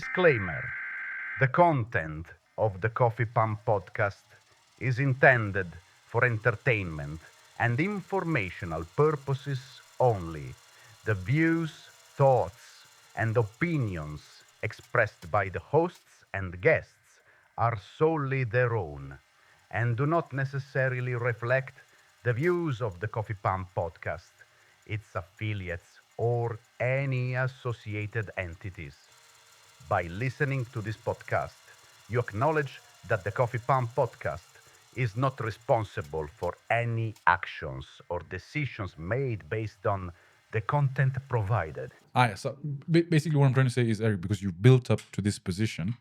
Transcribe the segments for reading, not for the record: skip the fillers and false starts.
Disclaimer. The content of the Coffee Pump podcast is intended for entertainment and informational purposes only. The views, thoughts, and opinions expressed by the hosts and guests are solely their own and do not necessarily reflect the views of the Coffee Pump podcast, its affiliates, or any associated entities. By listening to this podcast, you acknowledge that the Coffee Pump podcast is not responsible for any actions or decisions made based on the content provided. So basically what I'm trying to say is, Eric, because you've built up to this position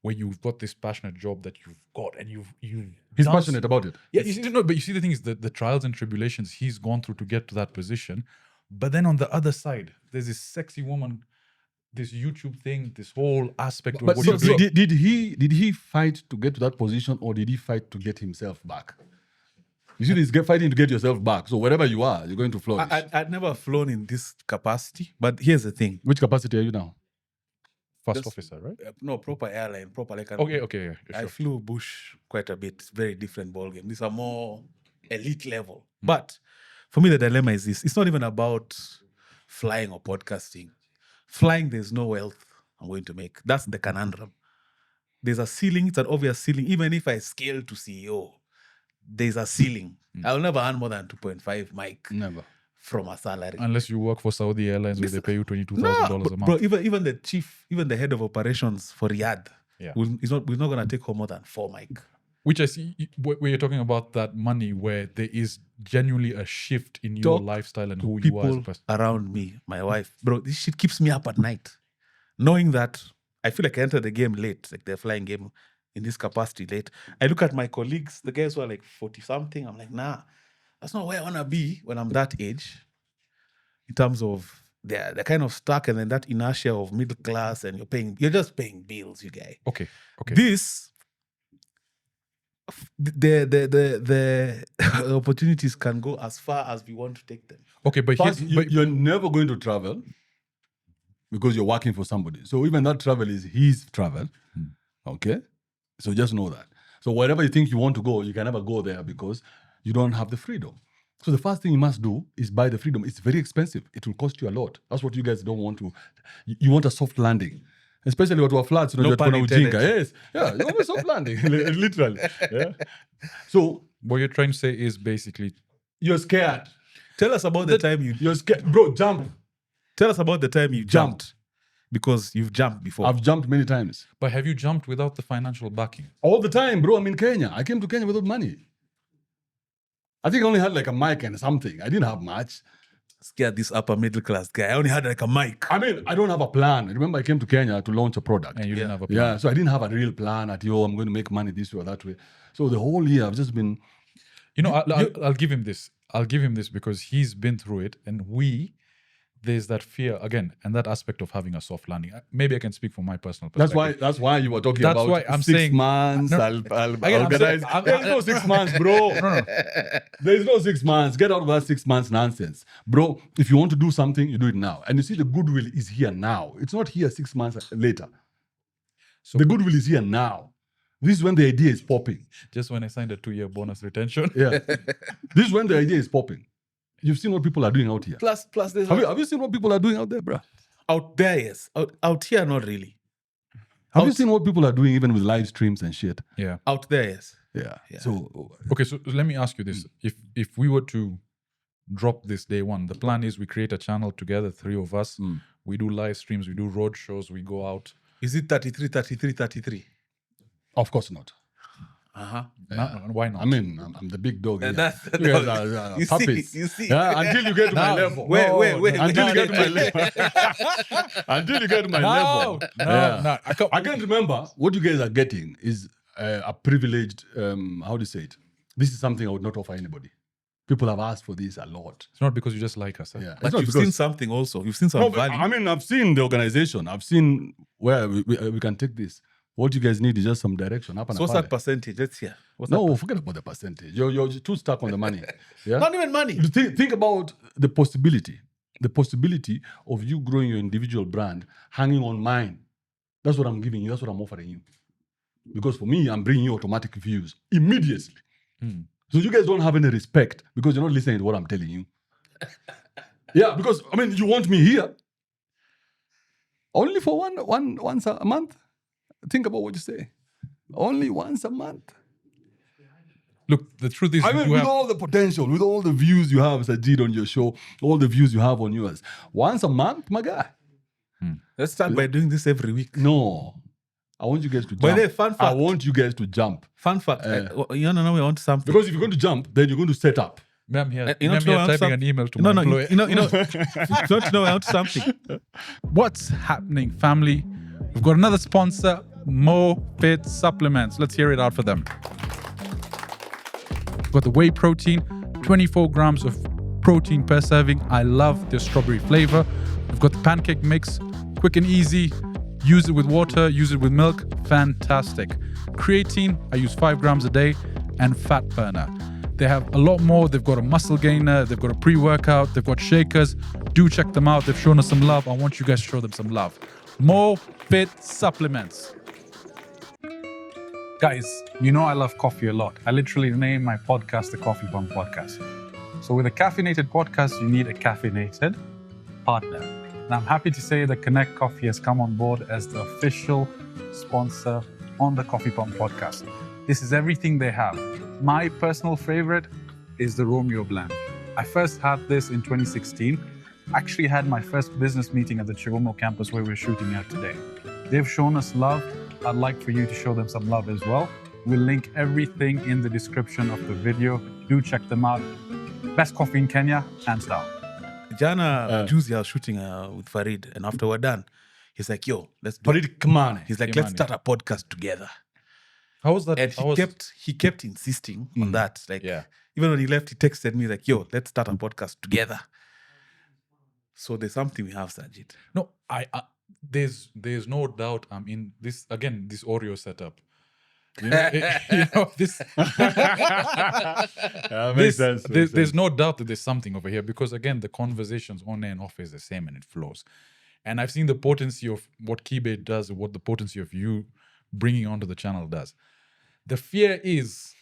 where you've got this passionate job that you've got and you've He's done passionate about it. Yeah, you see, no, but you see the thing is that the trials and tribulations he's gone through to get to that position. But then on the other side, there's this sexy woman, this YouTube thing, this whole aspect of But what so, you're doing. did he fight to get to that position, or did he fight to get himself back? You see, this fighting to get yourself back. So wherever you are, you're going to flourish. I'd never flown in this capacity, but here's the thing. Which capacity are you now? First Just- officer, right? No, proper airline, proper like an Okay, yeah, I sure. flew bush quite a bit. Very different ballgame. These are more elite level. But for me, the dilemma is this: it's not even about flying or podcasting. Flying, there's no wealth I'm going to make. That's the conundrum. There's a ceiling. It's an obvious ceiling. Even if I scale to CEO, there's a ceiling. I'll never earn more than 2.5 mic Never. from a salary. Unless you work for Saudi Airlines where they pay you $22,000 a month. Bro, even the chief, even the head of operations for Riyadh, Yeah. we're not going to take home more than 4 mic. Which I see, where you're talking about that money where there is genuinely a shift in your Talk lifestyle and who you are as a People person. around me, my wife, bro, this shit keeps me up at night, knowing that I feel like I entered the game late, like the flying game in this capacity late. I look at my colleagues, the guys who are like 40 something. I'm like, nah, that's not where I want to be when I'm that age. In terms of they're kind of stuck, and then that inertia of middle class, and you're just paying bills, you guy. Okay. This the opportunities can go as far as we want to take them. Okay, but, First, here's, but you're never going to travel because you're working for somebody. So even that travel is his travel. Okay? So just know that. So wherever you think you want to go, you can never go there because you don't have the freedom. So the first thing you must do is buy the freedom. It's very expensive. It will cost you a lot. That's what you guys don't want to. You want a soft landing. Especially what were flats, No pun intended. Yes. Yeah, you want a soft landing, literally. Yeah. So what you're trying to say is basically, you're scared. Tell us about the time you You're scared. Bro, jump. tell us about the time you jumped, because you've jumped before. I've jumped many times. but have you jumped without the financial backing? All the time, bro. I'm in Kenya. I came to Kenya without money. I think I only had like a mic and something. I didn't have much. Scared this upper middle class guy. I only had like a mic. I mean, I don't have a plan. Remember, I came to Kenya to launch a product. And you didn't have a plan. Yeah, so I didn't have a real plan at, I'm going to make money this way or that way. So the whole year, I've just been... You know, I'll give him this. I'll give him this because he's been through it, and there's that fear again, and that aspect of having a soft landing. Maybe I can speak from my personal perspective. That's why you were talking That's about why I'm 6 saying- months. No, I'll I'm organize. saying- There's no 6 months, bro. No. There's no 6 months. Get out of that 6 months nonsense. Bro, if you want to do something, you do it now. And you see the goodwill is here now. It's not here 6 months later. So The goodwill is here now. This is when the idea is popping. just when I signed a 2-year bonus retention. Yeah. This is when the idea is popping. You've seen what people are doing out here. Plus there's Have you seen what people are doing out there, bro? out there, yes. Out here, not really. Have you seen what people are doing even with live streams and shit? Yeah. Out there, yes. Yeah. Yeah. So Okay, so let me ask you this: if we were to drop this day one, the plan is we create a channel together, 3 of us. We do live streams, we do road shows, we go out. Is it 33? of course not. Uh-huh. Why not? I mean, I'm the big dog here. That's- You guys are You see, puppies. you see. Yeah, until you get to my level. Wait. Until you get to my level. Until you get to my level. Yeah. I can't remember. What you guys are getting is a privileged, how do you say it? This is something I would not offer anybody. People have asked for this a lot. It's not because you just like us. Yeah. But It's not you've because- seen something also. You've seen some No, but value. I mean, I've seen the organization. I've seen where we can take this. What you guys need is just some direction. Up and So what's apart. that percentage? Let's hear. What's No, forget about the percentage. You're too stuck on the money. Yeah. Not even money. Think about the possibility of you growing your individual brand hanging on mine. That's what I'm giving you. That's what I'm offering you. Because for me, I'm bringing you automatic views immediately. So you guys don't have any respect because you're not listening to what I'm telling you. Yeah, because, I mean, you want me here only for once a month. Think about what you say. Only once a month. Look, the truth is, I mean, with all the potential, with all the views you have, Sajid, on your show, all the views you have on yours, once a month, my guy. Let's start by doing this every week. No. I want you guys to jump. By the way, fun fact. I want you guys to jump. Fun fact. You want to know we want something. Because if you're going to jump, then you're going to set up. I'm here, You know, I'm to know here I typing want an email to No, my no, employer. don't know I want something. What's happening, family? We've got another sponsor, Mo Fit Supplements. Let's hear it out for them. We've got the whey protein, 24 grams of protein per serving. I love the strawberry flavor. We've got the pancake mix, quick and easy. Use it with water, use it with milk. Fantastic. Creatine, I use 5 grams a day. And fat burner. They have a lot more. They've got a muscle gainer. They've got a pre-workout. They've got shakers. Do check them out. They've shown us some love. I want you guys to show them some love. More Fit Supplements. Guys, you know I love coffee a lot. I literally named my podcast the Coffee Pump Podcast. So with a caffeinated podcast, you need a caffeinated partner. And I'm happy to say that Connect Coffee has come on board as the official sponsor on the Coffee Pump Podcast. This is everything they have. My personal favorite is the Romeo blend. I first had this in 2016. Actually had my first business meeting at the Chiromo campus where we're shooting at today. They've shown us love. I'd like for you to show them some love as well. We'll link everything in the description of the video. Do check them out. Best coffee in Kenya, hands down. Jana, Juicy, I was shooting with Farid, and after we're done, he's like, yo, let's do it. Come on. He's like, let's start a podcast together. How was that? And he kept insisting on that. Like, Yeah. even when he left, he texted me like, yo, let's start a podcast together. So there's something we have, Sajid. No, there's no doubt I'm in this again. This Oreo setup. You know, this. Makes sense. There's no doubt that there's something over here because again, the conversations on and off is the same and it flows. And I've seen the potency of what Kibe does, what the potency of you bringing onto the channel does. The fear is,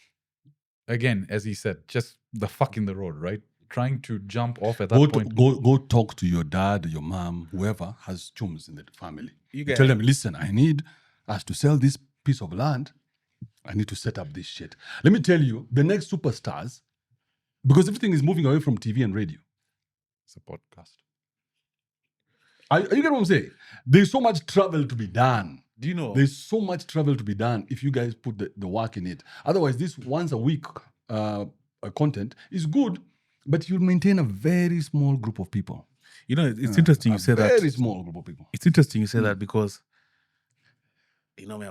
again, as he said, just the fuck in the road, right? Trying to jump off at that point. Go talk to your dad, your mom, whoever has chums in the family. You guys- Tell them, listen, I need us to sell this piece of land. I need to set up this shit. Let me tell you, the next superstars, because everything is moving away from TV and radio. It's a podcast. You get what I'm saying? There's so much travel to be done. Do you know? There's so much travel to be done if you guys put the work in it. Otherwise, this once a week content is good, but you'll maintain a very small group of people. You know, it's interesting you say that. Very small group of people. It's interesting you say that because, you know me,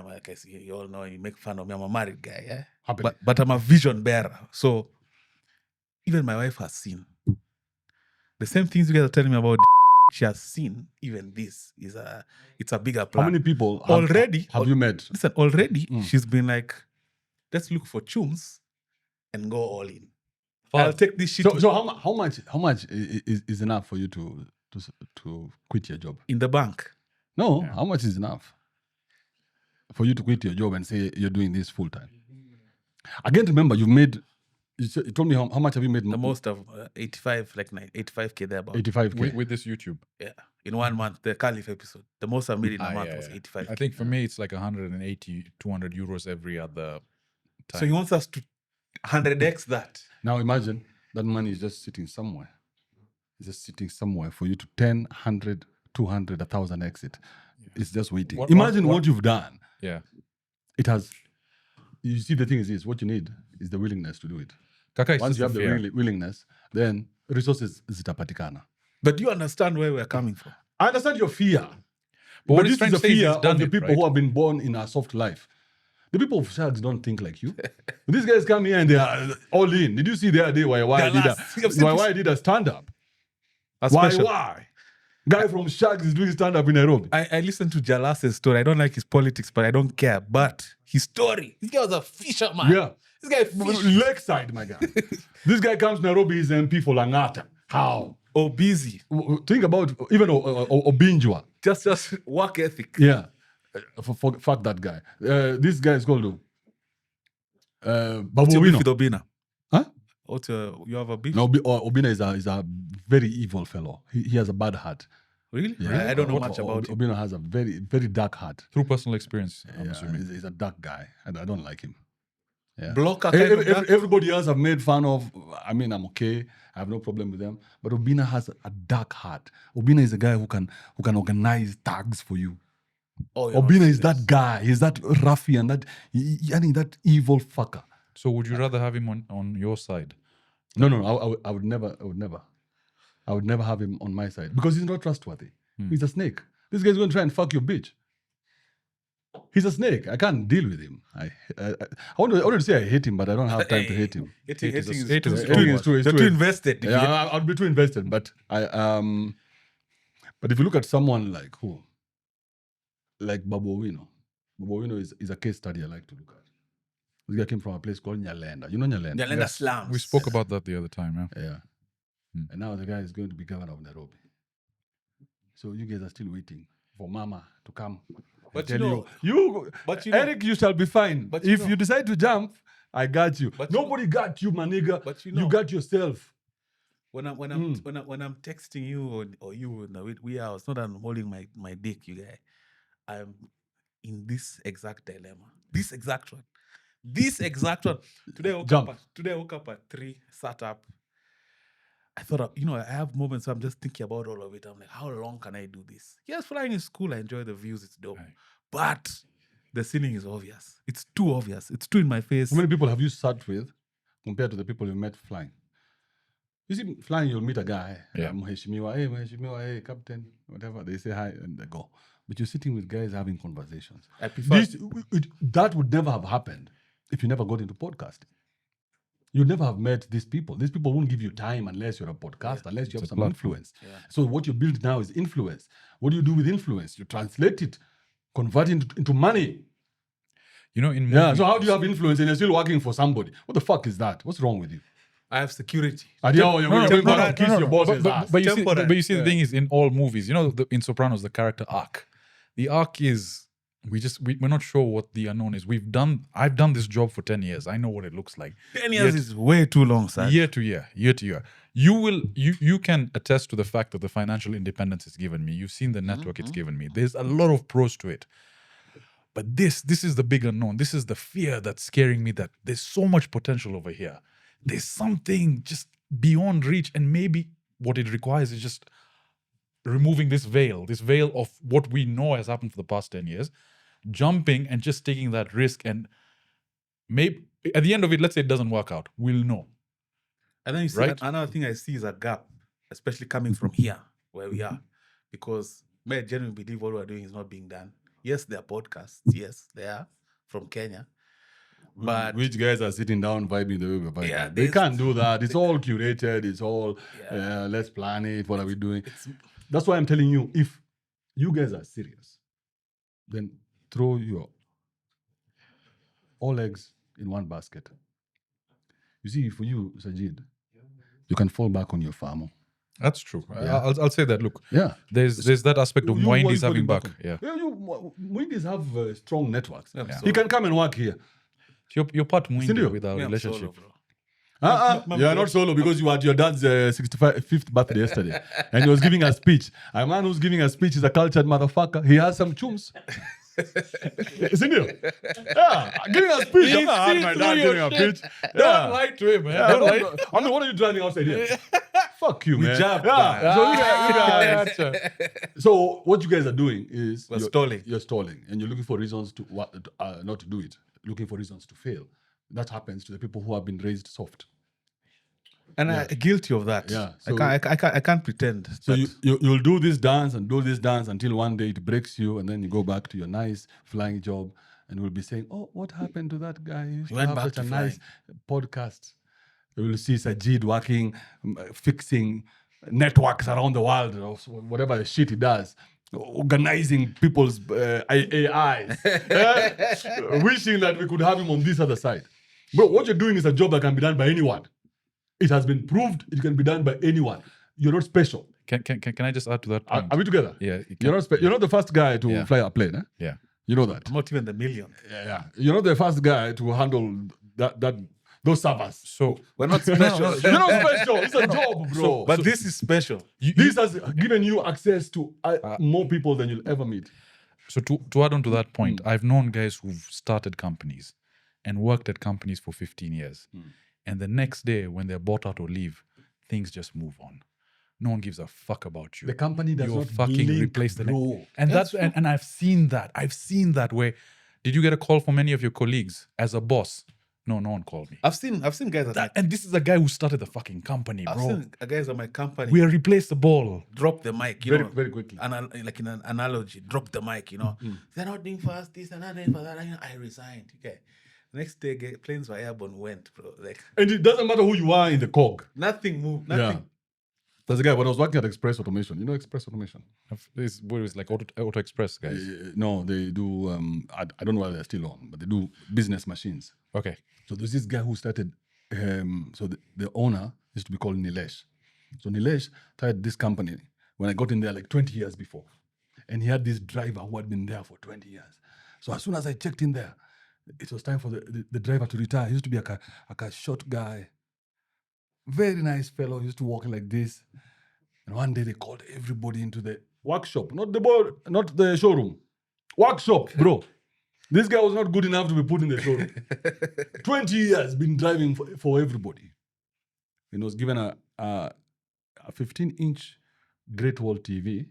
you all know, you make fun of me, I'm a married guy, yeah? Happily. But I'm a vision bearer. So even my wife has seen. The same things you guys are telling me about, she has seen even this. It's a bigger plan. How many people have you met? Listen, already she's been like, let's look for chums and go all in. I'll take this shit So how much is enough for you to quit your job? in the bank. No, how much is enough for you to quit your job and say you're doing this full time? Again, remember you told me how much have you made? The most of 85, like 85K there about. 85K. With this YouTube. Yeah. In 1 month, the Caliph episode. The most I made in a month was 85. I think for me, it's like 180, 200 euros every other time. So he wants us to 100x that. Now imagine that money is just sitting somewhere. It's just sitting somewhere for you to 10, 100, 200, 1,000 exit. It's just waiting. Imagine what you've done. Yeah. It has. You see, the thing is this: what you need is the willingness to do it. Kaka, Once you have the willingness, then resources zitapatikana. But do you understand where we're coming from? I understand your fear. But what this he's trying is to the say is fear he's of done the it, people right? who have been born in a soft life. The people of Shags don't think like you. These guys come here and they are all in. Did you see the other day why I did a stand-up? Why? Guy from Shags is doing stand-up in Nairobi. I listened to Jalas's story. I don't like his politics, but I don't care. But his story, this guy was a fisherman. Yeah. This guy fished. Lakeside, my guy. This guy comes to Nairobi, he's MP for Langata. How? Oh, busy. Think about even Obinna. Just work ethic. Yeah. Fuck that guy. This guy is called Babu What's your beef with Obinna. Obinna? Huh? You have a beef? No, Obinna is a very evil fellow. He has a bad heart. Really? Yeah. I don't know much about him. Obinna has a very, very dark heart. Through personal experience, I'm Yeah, assuming. he's a dark guy, and I don't like him. Yeah. Blocker kind of guy? Everybody else I've made fun of. I mean, I'm okay. I have no problem with them. But Obinna has a dark heart. Obinna is a guy who can organize tags for you. Oh, you're Obinna not is that serious. guy. He's that ruffian, that evil fucker. So would you rather have him on your side? No. I would never have him on my side because he's not trustworthy. He's a snake. This guy's going to try and fuck your bitch. He's a snake. I can't deal with him. I wanted to say I hate him, but I don't have time to hate him. Hating Hate is is a- hate is a too- strong Hating is word. true. It's You're true. too invested. Yeah, I'll be too invested. But but if you look at someone like who, like Babu Owino is a case study I like to look at. This guy came from a place called Nyalenda. You know Nyalenda? Nyalenda Yes. slums. We spoke about that the other time, yeah. Yeah. Hmm. And now the guy is going to be governor of Nairobi. So you guys are still waiting for Mama to come. But and you tell know- you, but you know- Eric, you shall be fine. But If you you decide to jump, I got you. But you Nobody got you, my nigga. But you You know- got yourself. When I'm texting you or you in the wee hours, not that I'm holding my dick, you guys. I'm in this exact dilemma. This exact one. Today I woke up at 3, sat up. I thought, I have moments where I'm just thinking about all of it. I'm like, how long can I do this? Yes, flying is cool. I enjoy the views. It's dope. Right. But the ceiling is obvious. It's too obvious. It's too in my face. How many people have you sat with compared to the people you met flying? You see, flying, you'll meet a guy. Yeah. Mheshimiwa, hey, captain, whatever. They say hi and they go. But you're sitting with guys having conversations. I prefer That would never have happened if you never got into podcasting. You'd never have met these people. These people won't give you time unless you're a podcaster, unless you have It's a some platform. influence. Yeah. So what you build now is influence. What do you do with influence? You translate it, convert it into money. You know, in Yeah. movies- So how do you have influence and you're still working for somebody? What the fuck is that? What's wrong with you? I have security. You're going back to kiss your boss's ass. But you see, Temporary. but you see the thing is, in all movies, in Sopranos, the character arc. The arc is we're not sure what the unknown is. I've done this job for 10 years. I know what it looks like. 10 years is way too long, sir. Year to year. You can attest to the fact that the financial independence it's given me. You've seen the network it's given me. There's a lot of pros to it. But this is the big unknown. This is the fear that's scaring me, that there's so much potential over here. There's something just beyond reach, and maybe what it requires is just removing this veil of what we know has happened for the past 10 years, jumping and just taking that risk, and maybe at the end of it, let's say it doesn't work out, we'll know. And then you see Right? another thing I see is a gap, especially coming from here, where we are. Because I genuinely believe what we're doing is not being done. Yes, there are podcasts. Yes, they are from Kenya. But Which guys are sitting down vibing the way we're vibing? Yeah, They there's- can't do that. It's all curated. It's all, Yeah. let's plan it. What are we doing? That's why I'm telling you, if you guys are serious, then throw your all eggs in one basket. You see, for you, Sajid, you can fall back on your farmer. That's true. Yeah. I'll say that. Look, Yeah. there's that aspect of You Mwindi's want having falling back. on- Yeah. Mwindis have strong networks. Yeah. He can come and work here. You're part Mwindi Sindio? with our me, I'm relationship. solo, bro. You are not solo because you were at your dad's 65th birthday yesterday. And he was giving a speech. A man who's giving a speech is a cultured motherfucker. He has some chums. Isn't he? Yeah, giving a speech. He's I had my seen dad through giving your a shit. speech. Don't lie to him, man. Yeah, Don't lie. I mean, what are you driving outside here? Fuck you, man. jab, Yeah. man. So, you guys, so what you guys are doing is We're stalling. You're stalling, and you're looking for reasons to not to do it. Looking for reasons to fail. That happens to the people who have been raised soft. And I'm guilty of that. Yeah, I can't pretend. So that- you'll do this dance and do this dance until one day it breaks you, and then you go back to your nice flying job, and we'll be saying, "Oh, what happened to that guy? He used He to went have back such to a nice podcast." You will see Sajid working, fixing networks around the world, or whatever the shit he does, organizing people's AIs, wishing that we could have him on this other side. But what you're doing is a job that can be done by anyone. It has been proved it can be done by anyone. You're not special. Can I just add to that point? Are we together? Yeah. You're not the first guy to Yeah. fly a plane. Eh? Yeah. You know that. Not even the million. Yeah. You're not the first guy to handle those servers. So We're not special. You're not special. It's a job, bro. But this is special. This has given you access to more people than you'll ever meet. So to add on to that point, I've known guys who've started companies and worked at companies for 15 years. And the next day when they're bought out or leave, things just move on. No one gives a fuck about you. The company does You're not fucking blink, replace the bro. next. And that's and I've seen that. I've seen that where did you get a call from any of your colleagues as a boss? No one called me. I've seen guys at And this is a guy who started the fucking company, I've bro. seen guys at my company We are replaceable. drop the mic, you Very, know, very quickly. like in an analogy, drop the mic, you know. They're not doing fast this, they're not doing for that. I resigned. Okay. Next day, planes were airborne, went, bro. Like And it doesn't matter who you are in the cog. nothing moved, nothing. Yeah. There's a guy when I was working at Express Automation. You know Express Automation? This what is like Auto Express guys. No, they do. I don't know whether they're still on, but they do business machines. Okay. So there's this guy who started. So the owner used to be called Nilesh. So Nilesh started this company when I got in there like 20 years before, and he had this driver who had been there for 20 years. So as soon as I checked in there, it was time for the driver to retire. He used to be like a short guy, very nice fellow. He used to walk like this. And one day they called everybody into the workshop, not the showroom, workshop, bro. This guy was not good enough to be put in the showroom. 20 years been driving for everybody. He was given a 15-inch Great Wall TV.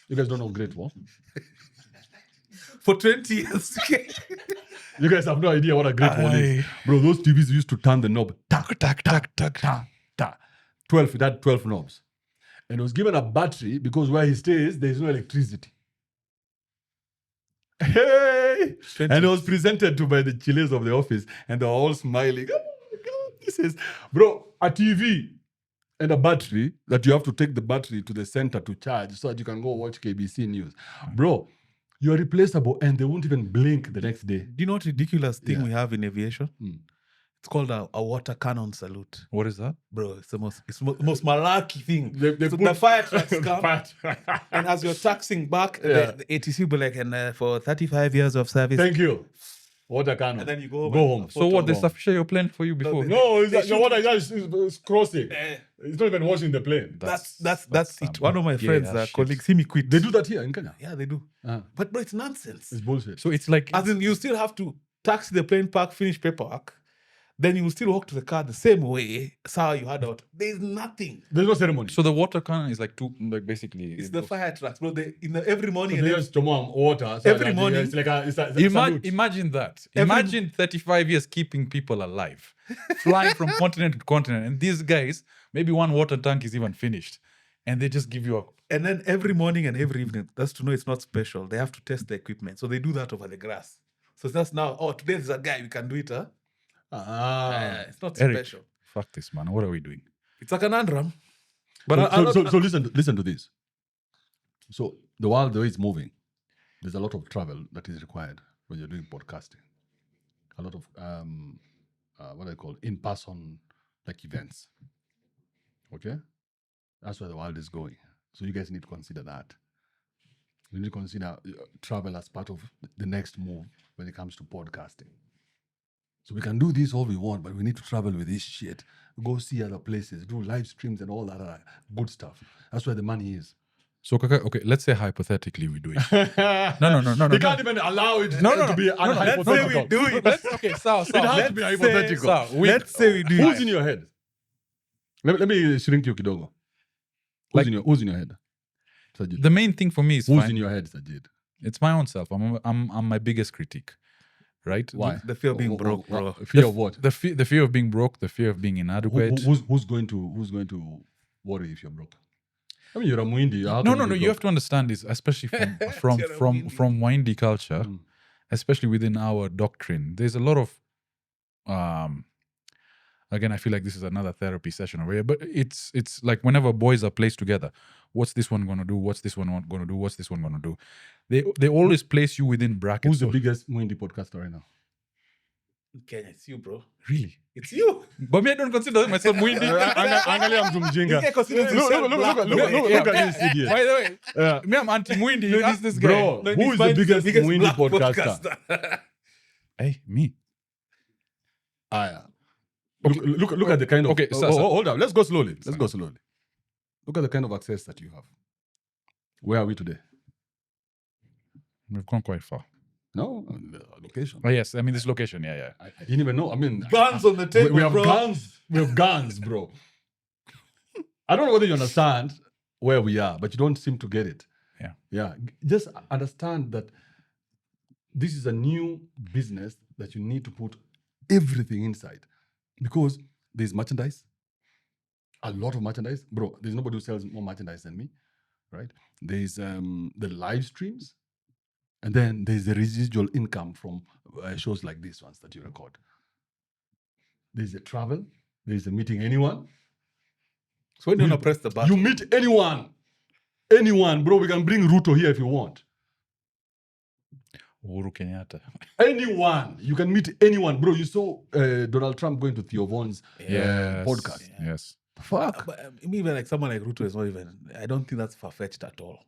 You guys don't know Great Wall? For 20 years. You guys have no idea what a Great Wall is. Bro, those TVs used to turn the knob. Tak, tak, tak, tak, tak, tak. 12, it had 12 knobs. And he was given a battery because where he stays, there is no electricity. Hey! 20. And it was presented to by the chiles of the office, and they were all smiling. Oh my God, this is, bro, a TV and a battery that you have to take the battery to the center to charge so that you can go watch KBC News. Bro, you're replaceable and they won't even blink the next day. Do you know what ridiculous thing we have in aviation? Mm. It's called a water cannon salute. What is that? Bro, it's the most malarkey thing. They So put- the fire trucks come, and as you're taxing back, the ATC will be like, and for 35 years of service. Thank you. Water cannon. And then you go home. So what? They sufficient your plan for you before? No, They the water is crossing. Eh, It's not even washing the plane. that's some it. One of my gay friends, ass shit. colleagues, see me quit. They do that here in Kenya. Yeah, they do. But bro, it's nonsense. It's bullshit. So it's like As in, you still have to taxi the plane park, finish paperwork. Then you will still walk to the car the same way. How you had out. There's nothing. There's no ceremony. so the water cannon is like basically It's the fire trucks, bro. Every morning. So and they every, just warm water. So Every that morning- it's like a salute. Imagine that. Imagine 35 years keeping people alive, flying from continent to continent, and these guys, maybe one water tank is even finished, and they just give you a. and then every morning and every evening, that's to know it's not special. They have to test the equipment. So they do that over the grass. So that's now, today there's a guy, we can do it, huh? It's not Eric, special. fuck this, man. What are we doing? It's a conundrum. But So listen to this. So the world, the way it's moving, there's a lot of travel that is required when you're doing podcasting. A lot of what I call in-person like events. Okay, that's where the world is going. So you guys need to consider that. You need to consider travel as part of the next move when it comes to podcasting. So we can do this all we want, but we need to travel with this shit. Go see other places, do live streams and all that other good stuff. That's where the money is. So okay, let's say hypothetically we do it. No. You can't even allow it to be let's say we hypothetical. do it. Okay, so It has to be hypothetical. Let's say we do Who's it. in your head? Let me shrink you kidogo. Who's in your head? Sajid. the main thing for me is Who's fine. in your head, Sajid? It's my own self. I'm my biggest critic, right? Why? The fear of being broke, bro. Fear of what? The fear of being broke, the fear of being inadequate. Who's going to worry if you're broke? I mean, you're a Muindi. No. You have to understand this, especially from from Windi culture, especially within our doctrine. There's a lot of, again, I feel like this is another therapy session over here. But it's like whenever boys are placed together, what's this one gonna do? What's this one gonna do? What's this one gonna do? They always place you within brackets. Who's the of- biggest Muindi podcaster right now? In Kenya, it's you, bro. Really? It's you. But me, I don't consider myself Muindi. Angalia mtu mjinga. This guy considers Look himself black, bro. at this idiot. By the way, Yeah. me, I'm anti-Muindi. Ask this guy. Bro, No, who he is the finds biggest Muindi black podcaster? Hey, me. Aya. Look at the kind of... Okay, hold up. Let's go slowly. Look at the kind of access that you have. Where are we today? We've gone quite far. No? The location. Oh, yes. I mean, this location. Yeah. I didn't even know. I mean... Guns on the table, we have bro. guns. We have guns, bro. I don't know whether you understand where we are, but you don't seem to get it. Yeah. Just understand that this is a new business that you need to put everything inside. Because there's merchandise. A lot of merchandise. Bro, there's nobody who sells more merchandise than me. Right? There's the live streams. And then there's the residual income from shows like these ones that you record. There's the travel. There's the meeting anyone. So when you want to press the button, You meet anyone. Anyone, bro. We can bring Ruto here if you want. Uhuru Kenyatta. Anyone. You can meet anyone. Bro, you saw Donald Trump going to Theo Vaughn's Yes. podcast. Yes. Fuck. but even like someone like Ruto is not even. I don't think that's far-fetched at all.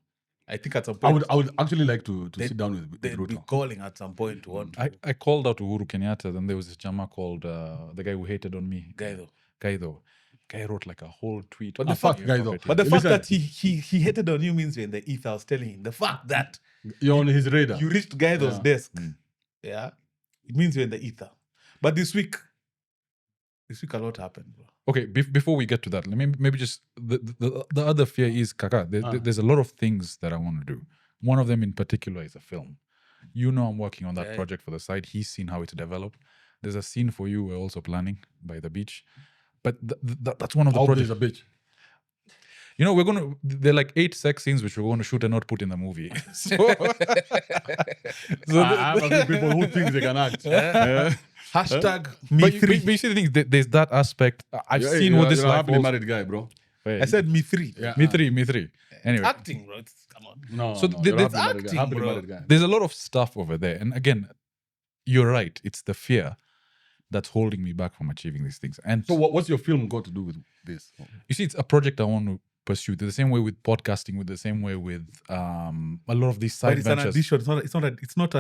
I think at some point I would actually like to They- sit down with they'd be Ruto. calling at some point to want to. I called out Uhuru Kenyatta. Then there was this chama called the guy who hated on me. Guy though. Guy wrote like a whole tweet. But the fact, guy though. But the fact Listen. that he hated on you means you're in the ether. I was telling him. The fact that You're on his radar. you reached Gaido's Yeah. desk, it means you're in the ether. But this week a lot happened, bro. Okay, before we get to that, let me maybe just the other fear is Kaka. There's a lot of things that I want to do. One of them in particular is a film. You know, I'm working on that Okay. project for the side. He's seen how it's developed. There's a scene for you we're also planning by the beach, but that's one of the How big projects. is a bitch? You know, they're like 8 sex scenes which we're going to shoot and not put in the movie. So, I have a few people who think they can act. Hashtag but, me you, three. but you see the thing, there's that aspect. I've seen what this you're a life happily was. married guy, bro. I said me three. Yeah. Me three. Anyway, Acting, bro. Come on. No, So no, there's you're a happily married guy. acting, Happily bro. married guy. there's a lot of stuff over there. And again, you're right. It's the fear that's holding me back from achieving these things. And So what's your film got to do with this? you see, it's a project I want to pursue. The same way with podcasting, with the same way with a lot of these But side it's an ventures. addition. It's not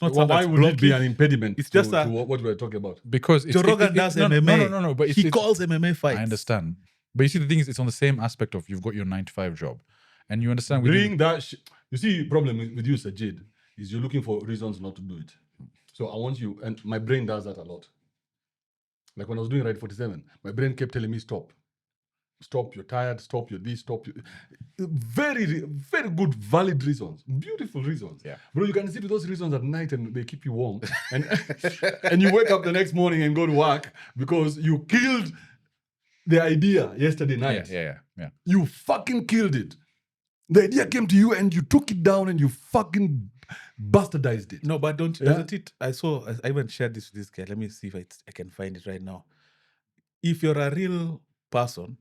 Well, something why that's would it be blocking. an impediment It's just to a- what we're talking about? Because it's, Joe Rogan does MMA. No. But he calls MMA fights. I understand. But you see, the thing is, it's on the same aspect of you've got your 9-to-5 job, and you understand. Bring that You see, problem with you, Sajid, is you're looking for reasons not to do it. So I want you, and my brain does that a lot. Like when I was doing Ride 47, my brain kept telling me, stop. Stop, you're tired, stop, you're this, stop. Very, very good, valid reasons. Beautiful reasons. Yeah. Bro, you can sit with those reasons at night and they keep you warm. And, and you wake up the next morning and go to work because you killed the idea yesterday night. Yeah. You fucking killed it. The idea came to you and you took it down and you fucking bastardized it. No, but Yeah. doesn't it? I even shared this with this guy. Let me see if I can find it right now. If you're a real person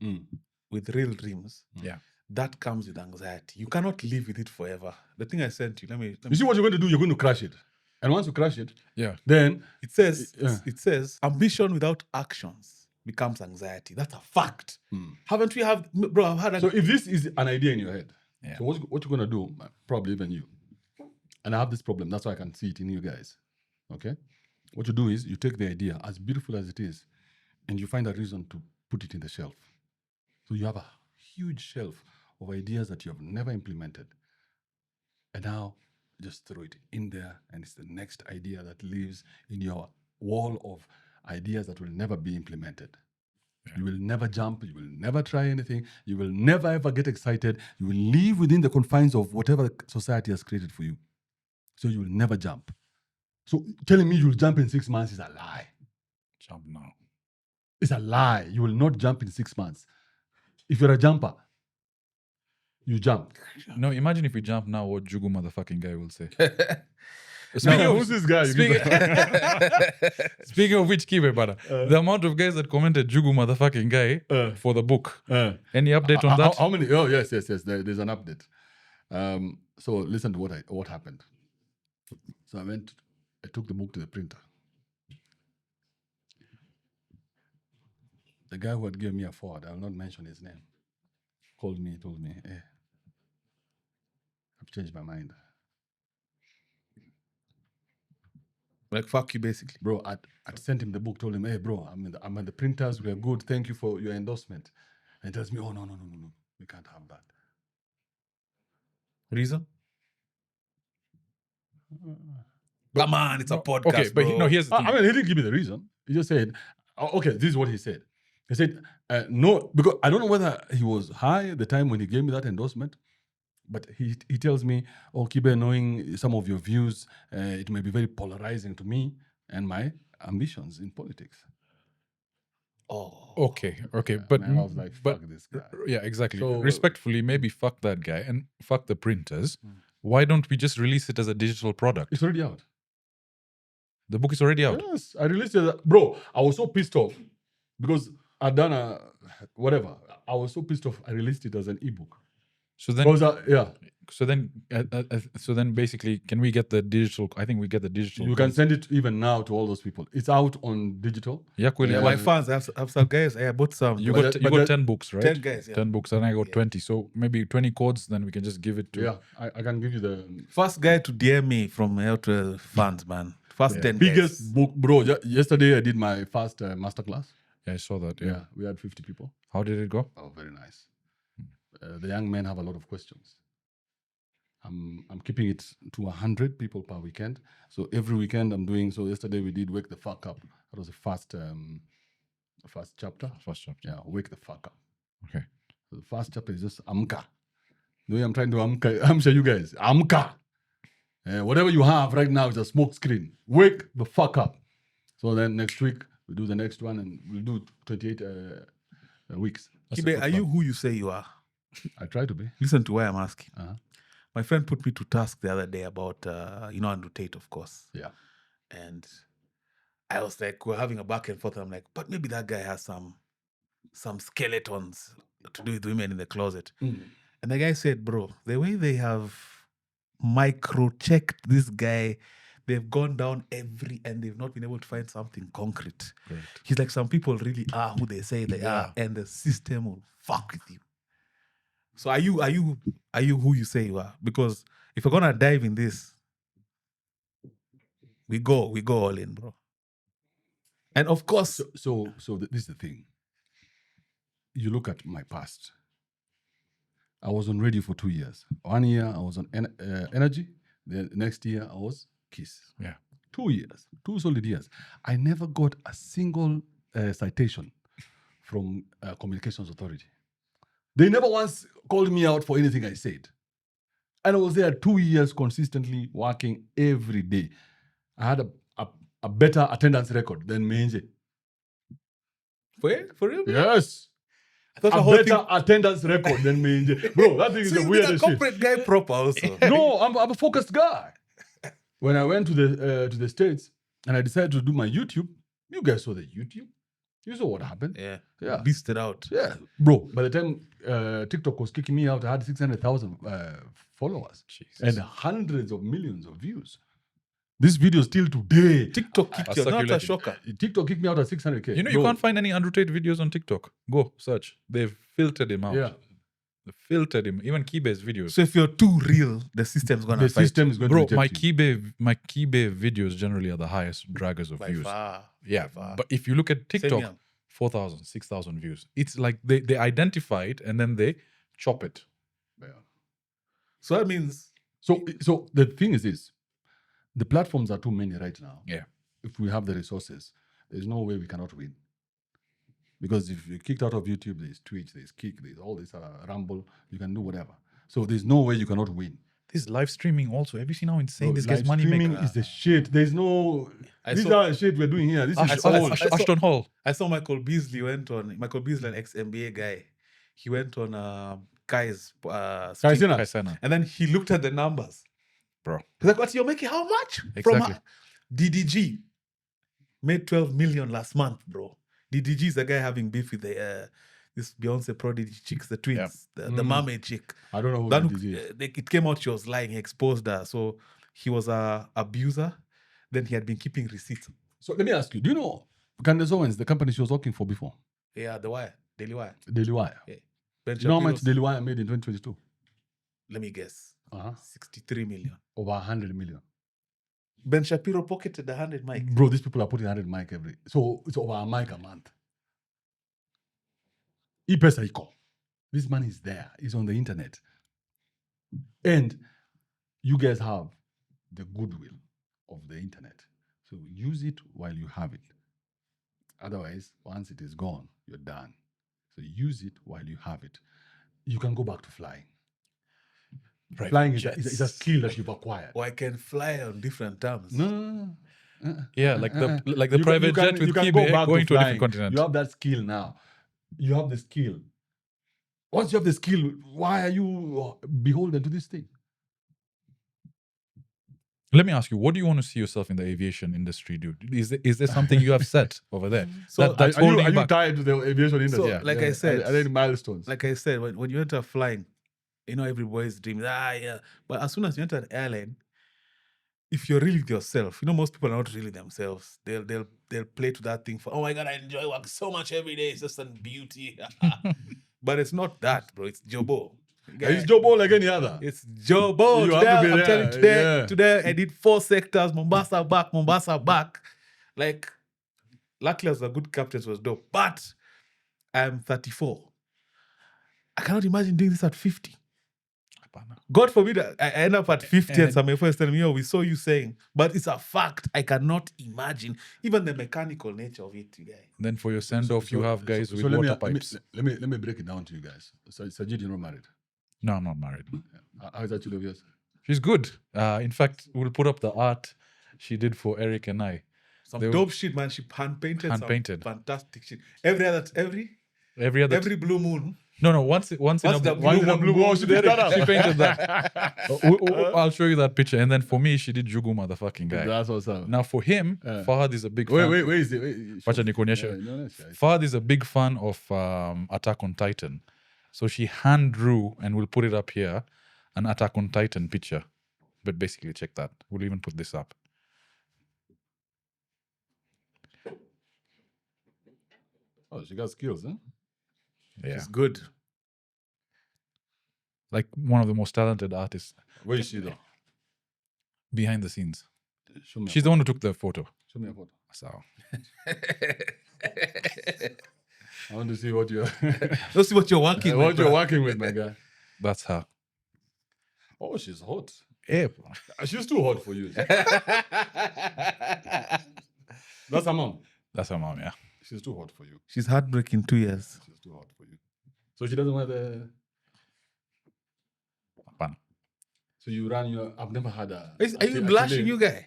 with real dreams, Yeah. that comes with anxiety. You cannot live with it forever. The thing I sent you, let me You see what you're going to do? You're going to crash it. And once you crash it, Yeah. then it says Yeah. it says ambition without actions becomes anxiety. That's a fact. Haven't we bro, I've had a so if this is an idea in your head, Yeah. so what you're going to do, probably even you, and I have this problem, that's why I can see it in you guys, okay? What you do is you take the idea, as beautiful as it is, and you find a reason to put it in the shelf. So you have a huge shelf of ideas that you have never implemented. And now just throw it in there, and it's the next idea that lives in your wall of ideas that will never be implemented. You will never jump, you will never try anything, you will never ever get excited, you will live within the confines of whatever society has created for you. So you will never jump. So telling me you'll jump in 6 months is a lie. Jump now. It's a lie. You will not jump in 6 months. If you're a jumper, you jump. No, imagine if we jump now, what Jugu motherfucking guy will say. Now, who's this guy? Speaking of which, Kibe, brother, the amount of guys that commented Jugu motherfucking guy for the book. Any update on that? How many? Oh, yes. There's an update. So listen to what happened. So I took the book to the printer. The guy who had given me a forward, I will not mention his name, called me, told me, hey, I've changed my mind. Like, fuck you, basically. Bro, I'd sent him the book, told him, hey, bro, I'm at the printers, we are good, thank you for your endorsement. And he tells me, oh, no, we can't have that. Reason? Come on, it's a podcast, Okay, but bro. here's the thing. I mean, he didn't give me the reason. He just said, okay, this is what he said. He said, no, because I don't know whether he was high at the time when he gave me that endorsement, but he tells me, oh, Kibe, knowing some of your views, it may be very polarizing to me and my ambitions in politics. Oh. Okay, Yeah, but man, I was like, but fuck this guy. yeah, exactly. So- Respectfully, maybe fuck that guy and fuck the printers. Why don't we just release it as a digital product? It's already out. The book is already out. Yes, I released it. Bro, I was so pissed off because I'd done whatever. I was so pissed off. I released it as an ebook. So then, so then, basically, can we get the digital? I think we get the digital. You can send it even now to all those people. It's out on digital. Yeah, cool. Yeah, My fans, I have some guys. I bought some. You But got that- 10 books, right? 10 guys, yeah. 10 books, and I got 20. So maybe 20 codes. Then we can just give it to. Yeah, I can give you the First guy to DM me from L12 fans, man. First 10 biggest guys. book, bro. Yesterday I did my first masterclass. Yeah, I saw that. Yeah. Yeah. We had 50 people. How did it go? Oh, very nice. The young men have a lot of questions. I'm keeping it to 100 people per weekend. So every weekend I'm doing. So yesterday we did Wake the Fuck Up. That was the first chapter. First chapter. Yeah, Wake the Fuck Up. Okay. So the first chapter is just Amka. The way I'm trying to Amka you guys. Amka. Whatever you have right now is a smoke screen. Wake the fuck up. So then next week we do the next one and we'll do 28 weeks. Kibe, are you who you say you are? I try to be. Listen to why I'm asking. Uh-huh. My friend put me to task the other day about, Andrew Tate, of course. Yeah. And I was like, we're having a back and forth. I'm like, but maybe that guy has some skeletons to do with women in the closet. Mm. And the guy said, bro, the way they have micro-checked this guy, they've gone down and they've not been able to find something concrete. Great. He's like, some people really are who they say they are, and the system will fuck with you. So are you who you say you are? Because if we're gonna dive in this, we go all in, bro. And of course, So this is the thing. You look at my past. I was on radio for 2 years. 1 year I was on Energy. The next year I was Kiss. Yeah. 2 years, 2 solid years. I never got a single citation from Communications Authority. They never once called me out for anything I said. And I was there 2 years consistently working every day. I had a better attendance record than Menje. for real? Yes. I thought the A whole better thing. attendance record than Menje. Bro, that thing is So the you weirdest a shit. corporate guy proper also. No, I'm a focused guy. When I went to the States and I decided to do my YouTube, you guys saw the YouTube. You saw what happened. Yeah. Yeah. Beasted out. Yeah, bro. By the time TikTok was kicking me out, I had 600,000 followers and hundreds of millions of views. This video still today. TikTok kicked you out. Not a circulated. shocker. TikTok kicked me out at 600K. You know, Bro, you can't find any Andrew Tate videos on TikTok. Go search. They've filtered him out. Yeah. They filtered him. Even Kibe's videos. So if you're too real, the system's gonna The fight system is going Bro, to reject you. my Kibe videos generally are the highest draggers of by views. far. Yeah, by far. but if you look at Same TikTok, here. 4,000, 6,000 views. It's like they identify it and then they chop it. Yeah. So that means So the thing is this. The platforms are too many right now. Yeah. If we have the resources, there's no way we cannot win. Because if you're kicked out of YouTube, there's Twitch, there's Kick, there's all this Rumble, you can do whatever. So there's no way you cannot win. This live streaming also. Have you seen how insane Bro, this guy's live money streaming making? is the shit. There's no... I These saw- are shit we're doing here. This I is saw- old. Ashton Hall. I saw Michael Beasley, an ex-NBA guy. He went on Kai's Kai stream, Sena. Kaisena. and then he looked at the numbers. Bro. He's like, what, you're making how much? Exactly. DDG made 12 million last month, bro. DDG is the guy having beef with the this Beyonce prodigy chicks, the twins, the mermaid chick. I don't know who That that is. it came out she was lying, he exposed her. So he was a abuser. Then he had been keeping receipts. So let me ask you, do you know Candace Owens, the company she was working for before? Yeah, the Wire, Daily Wire. Daily Wire. Yeah. Ben You know how much Shapiro's- Daily Wire made in 2022? Let me guess. Uh-huh. 63 million. Over 100 million. Ben Shapiro pocketed the 100 mic. Bro, these people are putting 100 mic every. So it's over a mic a month. Mpesa iko. This money is there. It's on the internet. And you guys have the goodwill of the internet. So use it while you have it. Otherwise, once it is gone, you're done. So use it while you have it. You can go back to flying. Private Flying is jets. a skill that you've acquired. Or I can fly on different terms. No. Yeah, like the You private jet with you can Kibe go back going to a flying. different continent. You have that skill now. You have the skill. Once you have the skill, why are you beholden to this thing? Let me ask you, what do you want to see yourself in the aviation industry, dude? Is there something you have set over there? So that's are you, holding are you you back? tied to the aviation industry? So, like I said- are there any milestones? Like I said, when you enter flying, you know, every boy's dream, yeah. But as soon as you enter an airline, if you're real with yourself, you know, most people are not really themselves. They'll play to that thing for, oh my God, I enjoy work so much every day. It's just a beauty. But it's not that, bro. It's Jobo. It's Jobo like any other. It's Jobo. You Today, have to be I'm there, telling you, today, yeah. today I did 4 sectors, Mombasa back. Like, luckily, as a good captain was dope. But I'm 34. I cannot imagine doing this at 50. God forbid I end up at 50 and some friends telling me, oh, we saw you saying. But it's a fact. I cannot imagine even the mechanical nature of it, guys. Then for your send-off, you have guys with water pipes. Let me break it down to you guys. Sajid, you're not married. No, I'm not married. How is that you love yours? She's good. In fact, we'll put up the art she did for Eric and I. Some They- dope shit, man. She hand-painted. Hand-painted. Some fantastic shit. Every Every other... every blue moon. No, once in a What's the blue moon? She did that. She painted that. I'll show you that picture. And then for me, she did Jugu motherfucking guy. That's what's up. Now for him, Fahad is a big fan. Wait, is it? Wacha nikuonyeshe. Fahad is a big fan of Attack on Titan. So she hand drew, and we'll put it up here, an Attack on Titan picture. But basically, check that. We'll even put this up. Oh, she got skills, huh? Yeah. It's good. Like one of the most talented artists Where is she though? behind the scenes. Show me. She's the one who took the photo. Show me a photo. So I want to see what you're Let's see what you're working with. what you're bro. working with, my guy. that's her. Oh, she's hot. Yeah. She's too hot for you. That's her mom. That's her mom, yeah. She's too hot for you. She's heartbreaking 2 years. She's too hot for you. So she doesn't want the. Fun. So you run your. I've never had a. Are you blushing, you guy?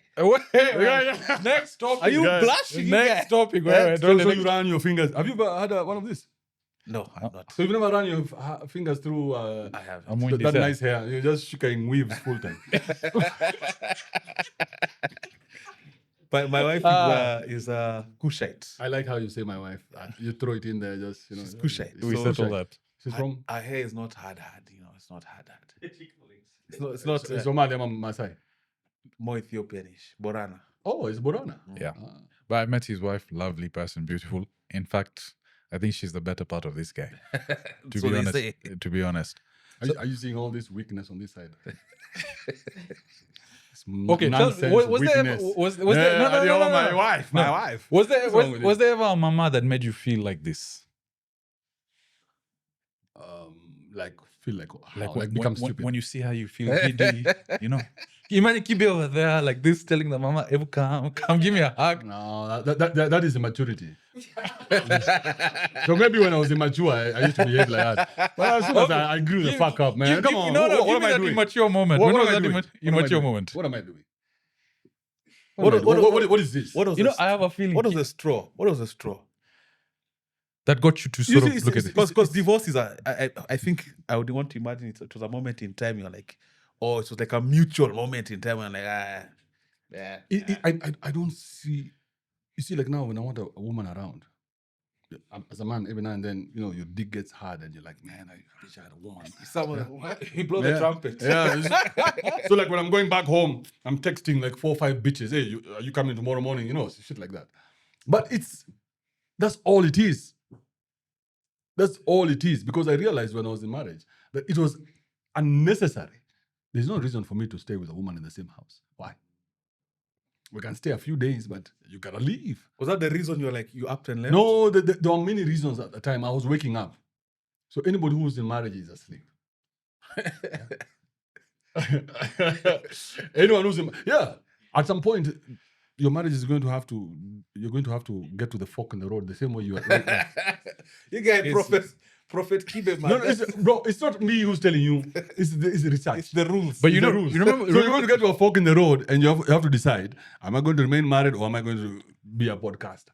Next topic. Are you guys. blushing, you Next guy? topic. So you run your fingers. Have you ever had one of this? No, I'm not. So you've never run your fingers through I haven't. I'm with that this, nice hair. You're just shaking weaves full time. But my wife is a Kushite. I like how you say my wife. You throw it in there, just She's Kushite. we So settle that. She's from. Her hair is not hard, you know. It's not hard. It's not It's Somali, I'm Maasai. more Ethiopianish. Borana. Oh, it's Borana. Yeah. But I met his wife, lovely person, beautiful. In fact, I think she's the better part of this guy. To So be they honest. say. To be honest. Are you seeing all this weakness on this side? Okay, nonsense, was there ever, weakness. was there no, my wife, my wife. Was there What's wrong with was you? there ever a mama that made you feel like this? Like feel like when, become stupid. when you see how you feel giddy, you know. Imagine Kibe over there like this, telling the mama, "Ebu, come, give me a hug." No, that is immaturity. So maybe when I was immature, I used to behave like that. But as soon as I grew the fuck up, man. Come on, No, what give am me I that doing? immature moment. What When am was I that doing? What am I immature doing? moment? What am I doing? What What is this? was I have a feeling What was the straw? What was the straw? that got you to sort of look at it. Because divorce is I think I would want to imagine it was a moment in time you're like, oh, it was like a mutual moment in time. And like, I don't see. You see, like now when I want a woman around, as a man, every now and then, you know, your dick gets hard and you're like, man, I wish I had a woman. someone he blow the trumpet. Yeah. So like when I'm going back home, I'm texting like 4 or 5 bitches. Hey, are you coming tomorrow morning? You know, shit like that. But that's all it is. That's all it is. Because I realized when I was in marriage that it was unnecessary. There's no reason for me to stay with a woman in the same house. Why? We can stay a few days, but you gotta leave. Was that the reason you upped and left? No, there were many reasons at the time. I was waking up. So anybody who's in marriage is asleep. Anyone who's at some point, your marriage is going to have to. You're going to have to get to the fork in the road the same way you are. You guys, Prophet Kibe, man. No, it's not me who's telling you. It's the research. It's the rules. But It's the rules. you remember, So you're going to get to a fork in the road, and you have to decide: am I going to remain married or am I going to be a podcaster?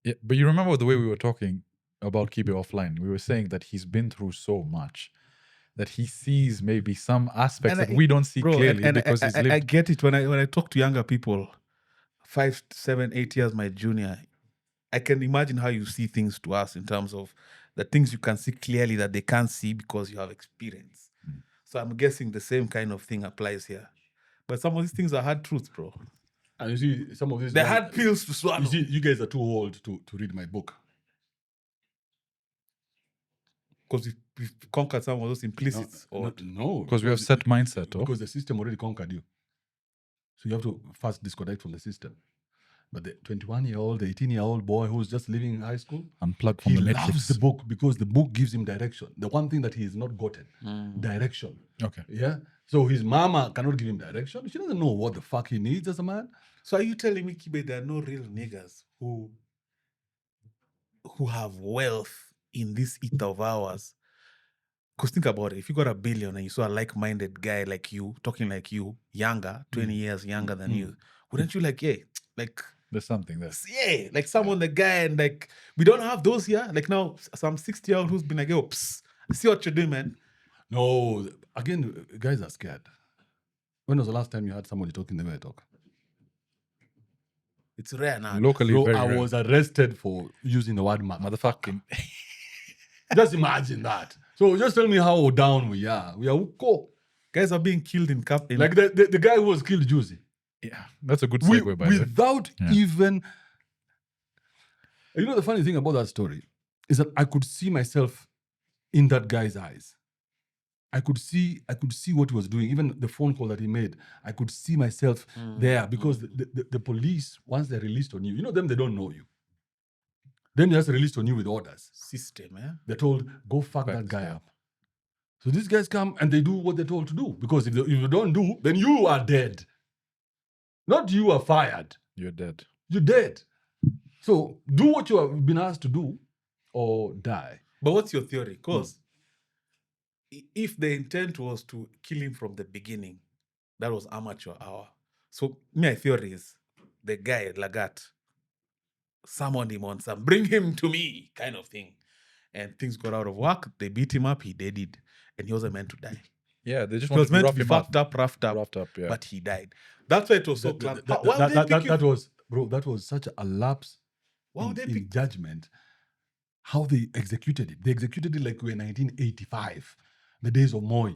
yeah, but you remember the way we were talking about Kibe offline? We were saying that he's been through so much that he sees maybe some aspects that we don't see clearly because he's lived. I get it when I talk to younger people, 5, 7, 8 years my junior. I can imagine how you see things to us in terms of the things you can see clearly that they can't see because you have experience. So I'm guessing the same kind of thing applies here. But some of these things are hard truths, bro. And you see, some of these. They're hard pills to swallow. You see, you guys are too old to read my book. Because we've conquered some of those implicits. No, Because we have set mindset. Oh? because the system already conquered you. So you have to first disconnect from the system. But the 21-year-old, the 18-year-old boy who's just leaving high school, Unplugged from he the loves matrix. the book because the book gives him direction. The one thing that he has not gotten, direction. Okay. Yeah. So his mama cannot give him direction. She doesn't know what the fuck he needs as a man. So are you telling me, Kibe, there are no real niggas who have wealth in this ether of ours? Because think about it. If you got $1 billion and you saw a like-minded guy like you, talking like you, younger, 20 years younger than you, wouldn't you There's something there. like someone, the guy, and like, we don't have those here. Like now, some 60-year-old who's been like, yo, psst, I see what you're doing, man. No, again, guys are scared. When was the last time you had somebody talking the way I talk? It's rare now. Locally, So very I rare. was arrested for using the word Motherfucking. Just imagine that. So just tell me how down we are. We are uko. Guys are being killed in cap. Like the guy who was killed, Juicy. Yeah, that's a good segue, by the way. Without even... You know, the funny thing about that story is that I could see myself in that guy's eyes. I could see what he was doing. Even the phone call that he made, I could see myself there because the police, once they're released on you, you know them, they don't know you. Then they're just released on you with orders. System, eh? They're told, go fuck that guy up. So these guys come and they do what they're told to do. Because if you don't do, then you are dead. Not you are fired. You're dead. You're dead. So do what you have been asked to do or die. But what's your theory? Because if the intent was to kill him from the beginning, that was amateur hour. So my theory is the guy, Lagat, summoned him on some bring him to me kind of thing. And things got out of work. They beat him up. He did. And he wasn't meant to die. Yeah, they just He was wanted to meant to rough be him up. roughed up, Roughed up, yeah. but he died. That's why it was so clear. That was, bro, that was such a lapse Why would they in pick? judgment. How they executed it. They executed it like we were in 1985, the days of Moi.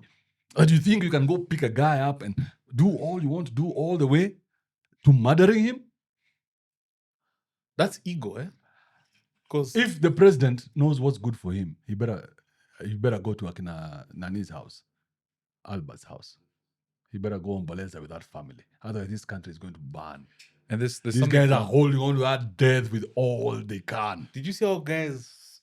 And do you think you can go pick a guy up and do all you want to do all the way to murdering him? That's ego, eh? Because If the president knows what's good for him, he better go to Akina Nani's house, Albert's house. He better go on Baleza with that family. Otherwise, this country is going to burn. And there's These something guys are fun. holding on to that death with all they can. did you see how guys,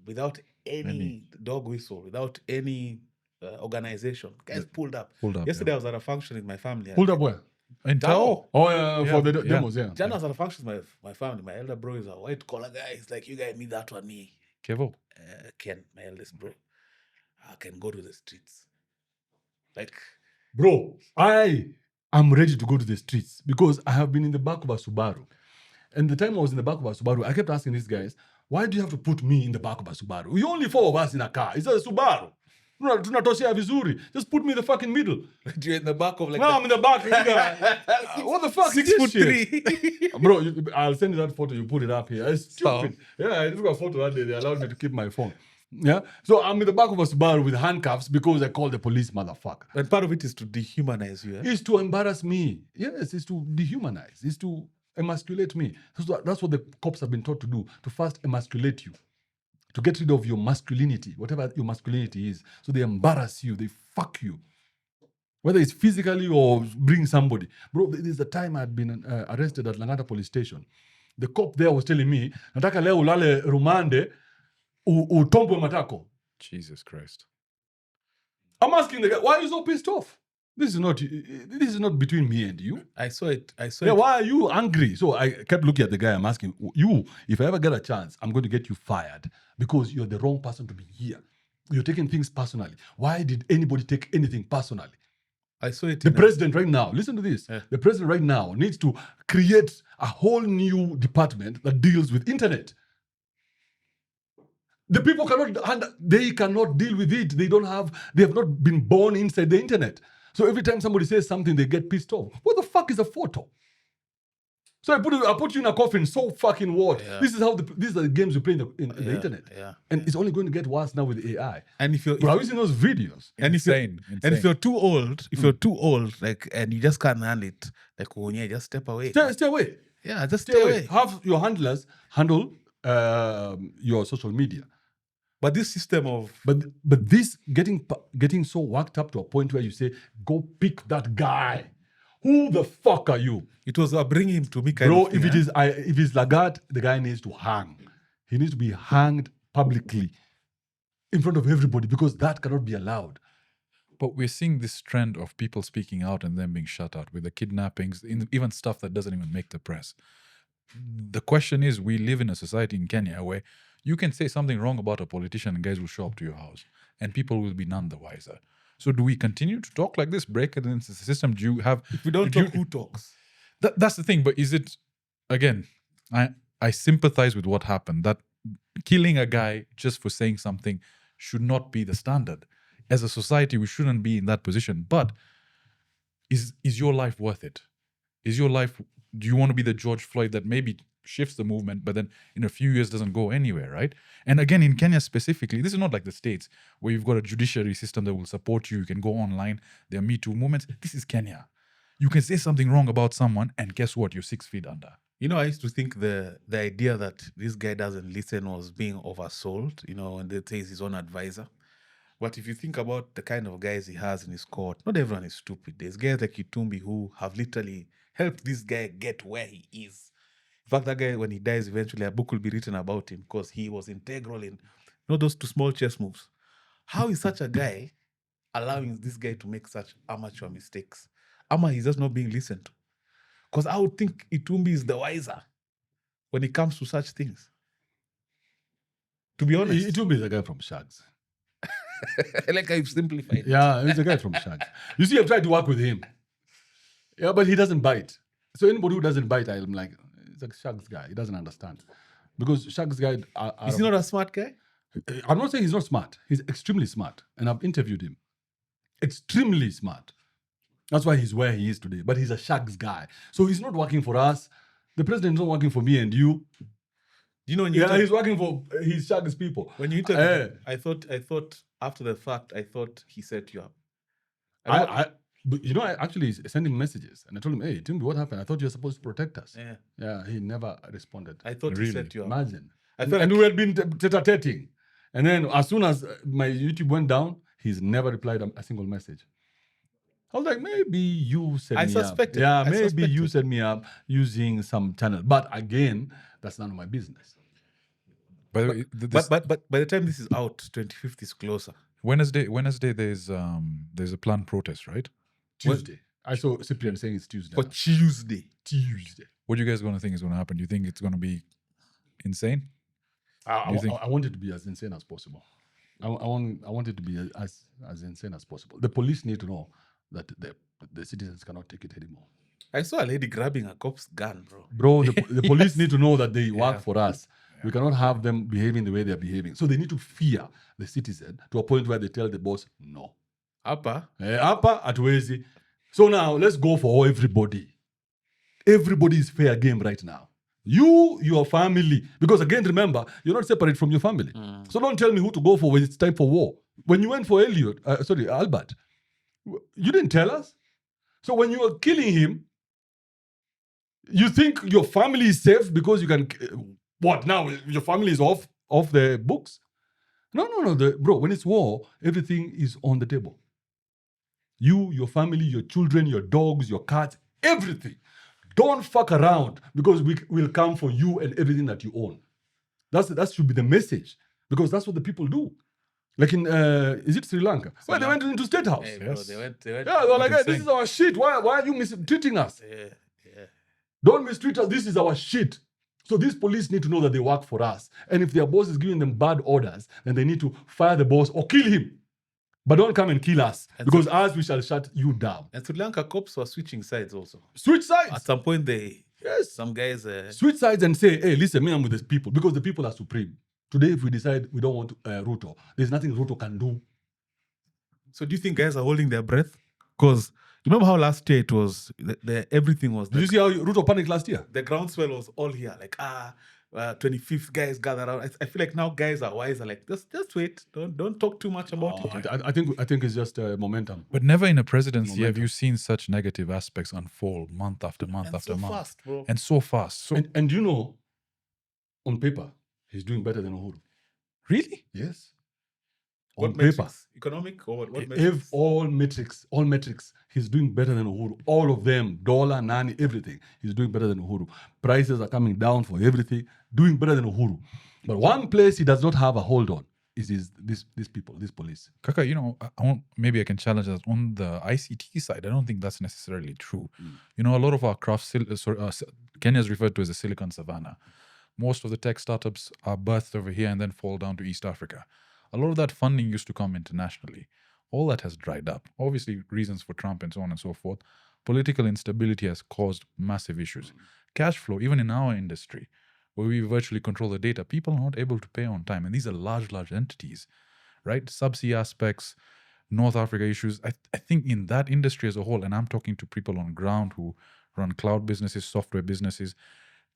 without any dog whistle, without any organization, guys pulled up. Pulled up, Yesterday I was at a function with my family. Pulled up where? In Tao. Oh, yeah, Yeah, for the yeah. demos, yeah. Jana was at a function with my family. My elder bro is a white collar guy. He's like, you guys meet that one, me. Kevo. Ken, my eldest bro. I can go to the streets. Like, Bro, I am ready to go to the streets because I have been in the back of a Subaru. And the time I was in the back of a Subaru, I kept asking these guys, why do you have to put me in the back of a Subaru? We only 4 of us in a car. It's a Subaru. Tunatoshea vizuri. Just put me in the fucking middle. you're in the back of like. No, I'm in the back. What the fuck is this shit? 6'3". Bro, I'll send you that photo. You put it up here. It's stupid. Yeah, I took a photo that day. They allowed me to keep my phone. Yeah. So I'm in the back of a Subaru with handcuffs because I called the police, motherfucker. And part of it is to dehumanize you. Eh? It's to embarrass me. Yes, it's to dehumanize. It's to emasculate me. That's what the cops have been taught to do, to first emasculate you. to get rid of your masculinity, whatever your masculinity is. So they embarrass you, they fuck you. Whether it's physically or bring somebody. Bro, there's a time I had been arrested at Langata police station. The cop there was telling me, nataka leo ulale rumande, utombwe matako. Jesus Christ. I'm asking the guy, why are you so pissed off? This is not between me and you. I saw it. Yeah, why are you angry? So I kept looking at the guy. I'm asking, you, if I ever get a chance, I'm going to get you fired because you're the wrong person to be here. You're taking things personally. Why did anybody take anything personally? I saw it. The president right now, listen to this. Yeah. The president right now needs to create a whole new department that deals with internet. The people cannot deal with it. They have not been born inside the internet. So every time somebody says something, they get pissed off. What the fuck is a photo? So I put you in a coffin. So fucking what? Yeah. These are the games you play in the internet. Yeah. And it's only going to get worse now with AI. And if you're Bro, have you seen those videos? Insane. and if you're too old, like, and you just can't handle it, like, just step away. Stay away. Yeah, just Stay away. Have your handlers handle your social media. But this system of But this getting so worked up to a point where you say, go pick that guy. Who the fuck are you? it was bringing him to me kind Bro, of thing, if it's Lagarde, the guy needs to hang. He needs to be hanged publicly in front of everybody because that cannot be allowed. But we're seeing this trend of people speaking out and then being shut out with the kidnappings, even stuff that doesn't even make the press. The question is, we live in a society in Kenya where you can say something wrong about a politician and guys will show up to your house and people will be none the wiser. So do we continue to talk like this, break it into the system? Do you have... If we don't talk, who talks? That's the thing. But is it... Again, I sympathize with what happened. That killing a guy just for saying something should not be the standard. As a society, we shouldn't be in that position. But is your life worth it? Is your life... Do you want to be the George Floyd that maybe shifts the movement, but then in a few years doesn't go anywhere, right? And again, in Kenya specifically, this is not like the States where you've got a judiciary system that will support you. You can go online. There are Me Too movements. This is Kenya. You can say something wrong about someone and guess what? You're 6 feet under. You know, I used to think the idea that this guy doesn't listen was being oversold, when they say he's his own advisor. But if you think about the kind of guys he has in his court, not everyone is stupid. There's guys like Itumbi who have literally helped this guy get where he is. In fact, that guy, when he dies, eventually a book will be written about him because he was integral in, those two small chess moves. How is such a guy allowing this guy to make such amateur mistakes? He's just not being listened to. Because I would think Itumbi is the wiser when it comes to such things. To be honest. Itumbi is a guy from Shags. Like I've simplified it. Yeah, he's a guy from Shags. You see, I've tried to work with him. Yeah, but he doesn't bite. So anybody who doesn't bite, I'm like, it's a Shags guy. He doesn't understand. Because Shags guy... Is he not a smart guy? I'm not saying he's not smart. He's extremely smart. And I've interviewed him. Extremely smart. That's why he's where he is today. But he's a Shags guy. So he's not working for us. The president is not working for me and you. When he's working for his Shags people. When you interviewed him, I thought after the fact, I thought he set you up. But I actually sent him messages and I told him, hey, Timby, what happened? I thought you were supposed to protect us. Yeah, he never responded. I thought he set you up. Imagine. And we had been tete-a-tating. And then as soon as my YouTube went down, he's never replied a single message. I was like, maybe you set me up. I suspected. Yeah, maybe you set me up using some channel. But again, that's none of my business. By the way, but by the time this is out, 25th is closer. Wednesday, there's a planned protest, right? Tuesday. I saw Cyprian saying it's Tuesday. For Tuesday. What do you guys going to think is going to happen? Do you think it's going to be insane? I want it to be as insane as possible. I want it to be as insane as possible. The police need to know that the citizens cannot take it anymore. I saw a lady grabbing a cop's gun, bro. Bro, the police need to know that they work for us. We cannot have them behaving the way they're behaving. So they need to fear the citizen to a point where they tell the boss, no. Hapa hatuwezi. So now, let's go for everybody. Everybody is fair game right now. You, your family. Because again, remember, you're not separate from your family. So don't tell me who to go for when it's time for war. When you went for Albert, you didn't tell us. So when you were killing him, you think your family is safe because you can... What now? Your family is off the books? No. Bro, when it's war, everything is on the table. You, your family, your children, your dogs, your cats, everything. Don't fuck around because we will come for you and everything that you own. That should be the message because that's what the people do. Like in, is it Sri Lanka? Well, they went into State House. Hey, bro, Yes. they went. Yeah, they're like, hey, this is our shit. Why are you mistreating us? Yeah. Don't mistreat us. This is our shit. So these police need to know that they work for us. And if their boss is giving them bad orders, then they need to fire the boss or kill him. But don't come and kill us And because us, we shall shut you down. And Sri Lanka cops were switching sides also. Switch sides. At some point, Yes. some guys. Switch sides and say, hey, listen, me, I'm with these people because the people are supreme. Today, if we decide we don't want Ruto, there's nothing Ruto can do. So do you think guys are holding their breath? Because you remember how last year it was, everything was. Did you see how Ruto panicked last year? The groundswell was all here, like 25th guys gather around. I feel like now guys are wiser. Like just wait, don't talk too much about it. I think it's just momentum. But never in a presidency have you seen such negative aspects unfold month after month And after so month. fast, bro. And so fast. So And you know, on paper, he's doing better than Uhuru. really? Yes. What On paper. metrics? Economic or what If metrics? all metrics, he's doing better than Uhuru. All of them, dollar, nani, everything. He's doing better than Uhuru. Prices are coming down for everything, doing better than Uhuru. But one place he does not have a hold on is these people, this police. Kaka, maybe I can challenge that on the ICT side. I don't think that's necessarily true. A lot of our Kenya is referred to as a Silicon Savannah. Most of the tech startups are birthed over here and then fall down to East Africa. A lot of that funding used to come internationally. All that has dried up. Obviously, reasons for Trump and so on and so forth. Political instability has caused massive issues. Cash flow, even in our industry, where we virtually control the data, people are not able to pay on time. And these are large entities, right? Subsea aspects, North Africa issues. I think in that industry as a whole, and I'm talking to people on ground who run cloud businesses, software businesses,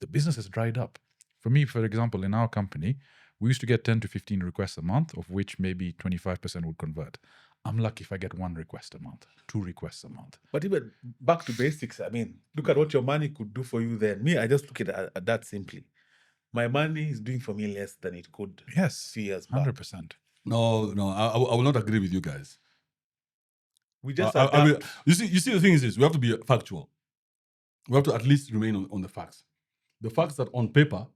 the business has dried up. For me, for example, in our company, we used to get 10 to 15 requests a month, of which maybe 25% would convert. I'm lucky if I get 1 request a month, 2 requests a month. But even back to basics, I mean, look at what your money could do for you then. Me, I just look at that simply. My money is doing for me less than it could Yes, 3 years back. 100%. No, I will not agree with you guys. We just I will- adapt. you see, the thing is this: we have to be factual. We have to at least remain on the facts. The facts that on paper,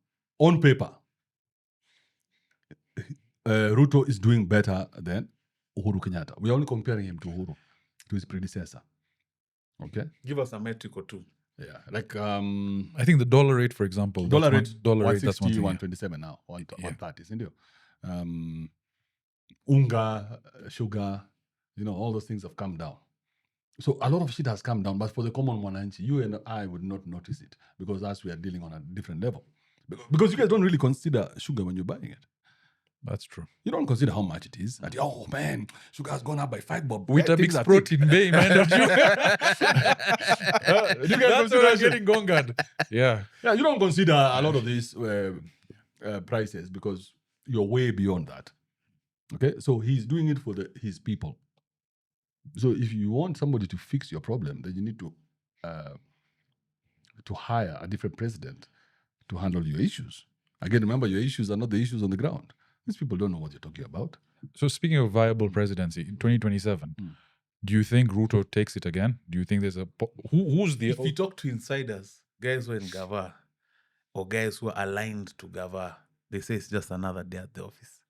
Ruto is doing better than Uhuru Kenyatta. We are only comparing him to Uhuru, to his predecessor. Okay? Give us a metric or two. Yeah. Like I think the dollar rate, for example, dollar rate, that's one 160, thing. 127 now, 130, isn't it? Unga, sugar, all those things have come down. So a lot of shit has come down, but for the common mwananchi, you and I would not notice it because us, we are dealing on a different level. Because you guys don't really consider sugar when you're buying it. That's true. You don't consider how much it is. And, oh man, sugar has gone up by 5 bob. With a big Things are protein bay, man, don't you? you guys That's consider what I'm sugar? getting gongad. Yeah. Yeah, you don't consider a lot of these prices because you're way beyond that. Okay, so he's doing it for his people. So if you want somebody to fix your problem, then you need to hire a different president to handle your issues. Again, remember, your issues are not the issues on the ground. These people don't know what you're talking about. So speaking of viable presidency, in 2027, do you think Ruto takes it again? Do you think there's who's the... If you talk to insiders, guys who are in Gava, or guys who are aligned to Gava, they say it's just another day at the office.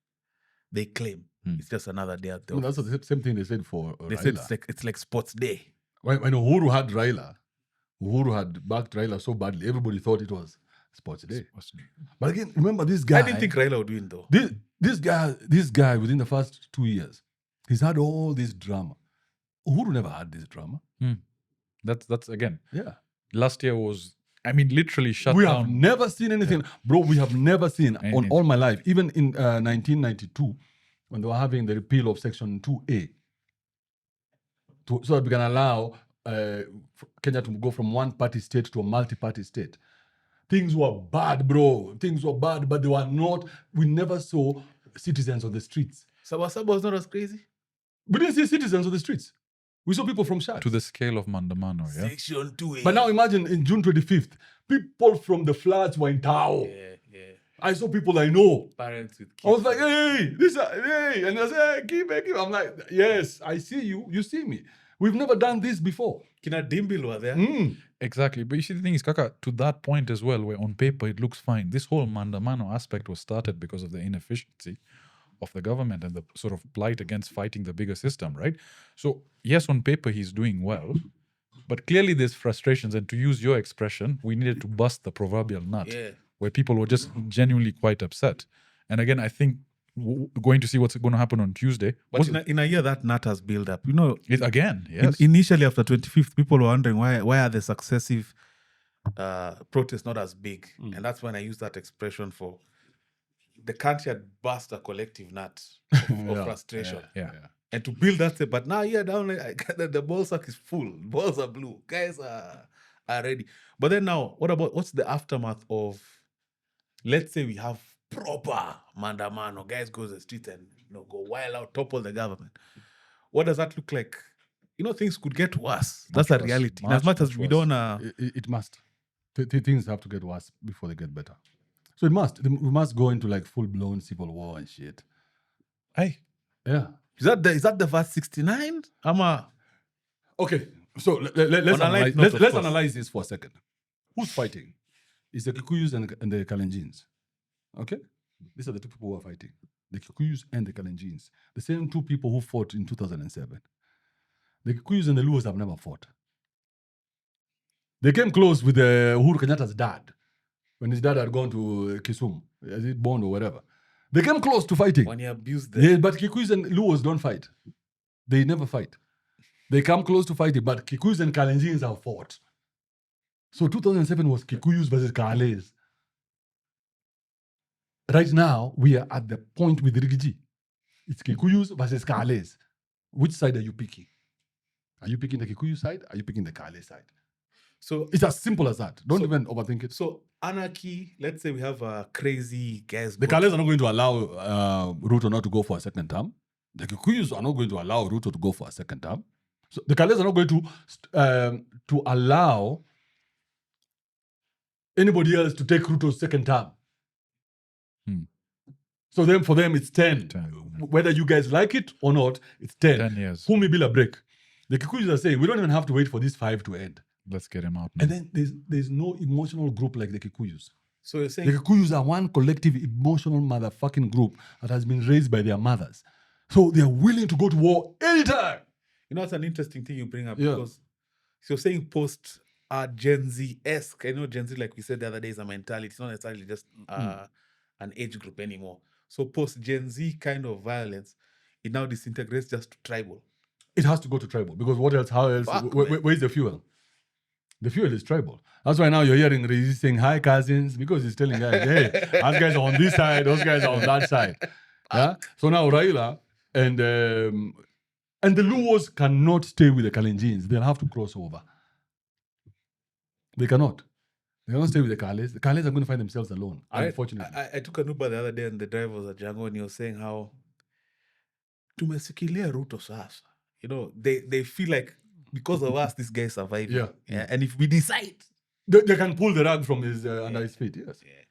They claim it's just another day at the office. That's the same thing they said for They Raila. said it's like sports day. When Uhuru had Raila, Uhuru had backed Raila so badly, everybody thought it was sports day. But again, remember this guy. I didn't think Raila would win though. This guy, within the first 2 years, he's had all this drama. Uhuru never had this drama. That's again. Yeah. Last year was, literally shut We down. have never seen anything. Bro, we have never seen on all my life, even in 1992, when they were having the repeal of Section 2A, so that we can allow Kenya to go from one party state to a multi-party state. Things were bad, bro. Things were bad, but they were not. We never saw citizens on the streets. Sabasaba was not as crazy. We didn't see citizens on the streets. We saw people from Shad. To the scale of Mandamano, yeah? Section 2A. But now imagine in June 25th, people from the flats were in Tao. Yeah. I saw people I know. Parents with kids. I was like, hey, hey. And I said, hey, Kibe. I'm like, yes, I see you. You see me. We've never done this before. Kina Dimbil were there. Exactly. But you see, the thing is, Kaka, to that point as well, where on paper it looks fine, this whole Mandamano aspect was started because of the inefficiency of the government and the sort of plight against fighting the bigger system, right? So, yes, on paper he's doing well, but clearly there's frustrations. And to use your expression, we needed to bust the proverbial nut, Yeah. where people were just genuinely quite upset. And again, I think going to see what's going to happen on Tuesday. But in a year, that nut has built up. You know, Again, yes. Initially, after 25th, people were wondering why are the successive protests not as big? And that's when I used that expression for the country had burst a collective nut of frustration. Yeah. And to build that, but now down the ball sack is full. Balls are blue. Guys are ready. But then now, what's the aftermath of, let's say we have proper mandamano, guys go to the street and go wild out, topple the government. What does that look like? Things could get worse. That's a reality. As much as we don't it must. Things have to get worse before they get better. So it must. We must go into like full-blown civil war and shit. Hey. Yeah. Is that the verse 69? Okay. So let's analyze this for a second. Who's fighting? It's the Kikuyus and the Kalenjins. Okay? These are the two people who are fighting. The Kikuyus and the Kalenjins. The same two people who fought in 2007. The Kikuyus and the Luos have never fought. They came close with Uhuru Kenyatta's dad. When his dad had gone to Kisumu, as it born or whatever. They came close to fighting. When he abused them. Yeah, but Kikuyus and Luos don't fight. They never fight. They come close to fighting, but Kikuyus and Kalenjins have fought. So 2007 was Kikuyus versus Kales. Right now, we are at the point with Rigiji. It's Kikuyus versus Kales. Which side are you picking? Are you picking the Kikuyu side? Are you picking the Kale side? So it's as simple as that. Don't even overthink it. So anarchy, let's say we have a crazy guys. The Kales are not going to allow Ruto not to go for a second term. The Kikuyus are not going to allow Ruto to go for a second term. So the Kales are not going to allow anybody else to take Ruto's second term. So then for them, it's 10. Whether you guys like it or not, it's 10. 10 years. Who may be a break? The Kikuyus are saying, we don't even have to wait for these 5 to end. Let's get him out now. And then there's no emotional group like the Kikuyus. So you're saying the Kikuyus are one collective emotional motherfucking group that has been raised by their mothers. So they are willing to go to war anytime. It's an interesting thing you bring up because you're saying post Gen Z-esque. I know Gen Z, like we said the other day, is a mentality. It's not necessarily just an age group anymore. So post Gen Z kind of violence, it now disintegrates just to tribal. It has to go to tribal because what else? How else? Where's the fuel? The fuel is tribal. That's why now you're hearing Rishi saying, hi, cousins, because he's telling guys, hey, us guys are on this side, those guys are on that side. Yeah. So now Raila and the Luos cannot stay with the Kalenjins. They'll have to cross over. They cannot. They cannot stay with the Kales. The Kales are going to find themselves alone, unfortunately. I took an Uber the other day and the driver was at Django and he was saying how tumesikilia Ruto sasa. They feel like because of us, this guy is surviving. Yeah. And if we decide, they can pull the rug from his under his feet. Yes. Yeah.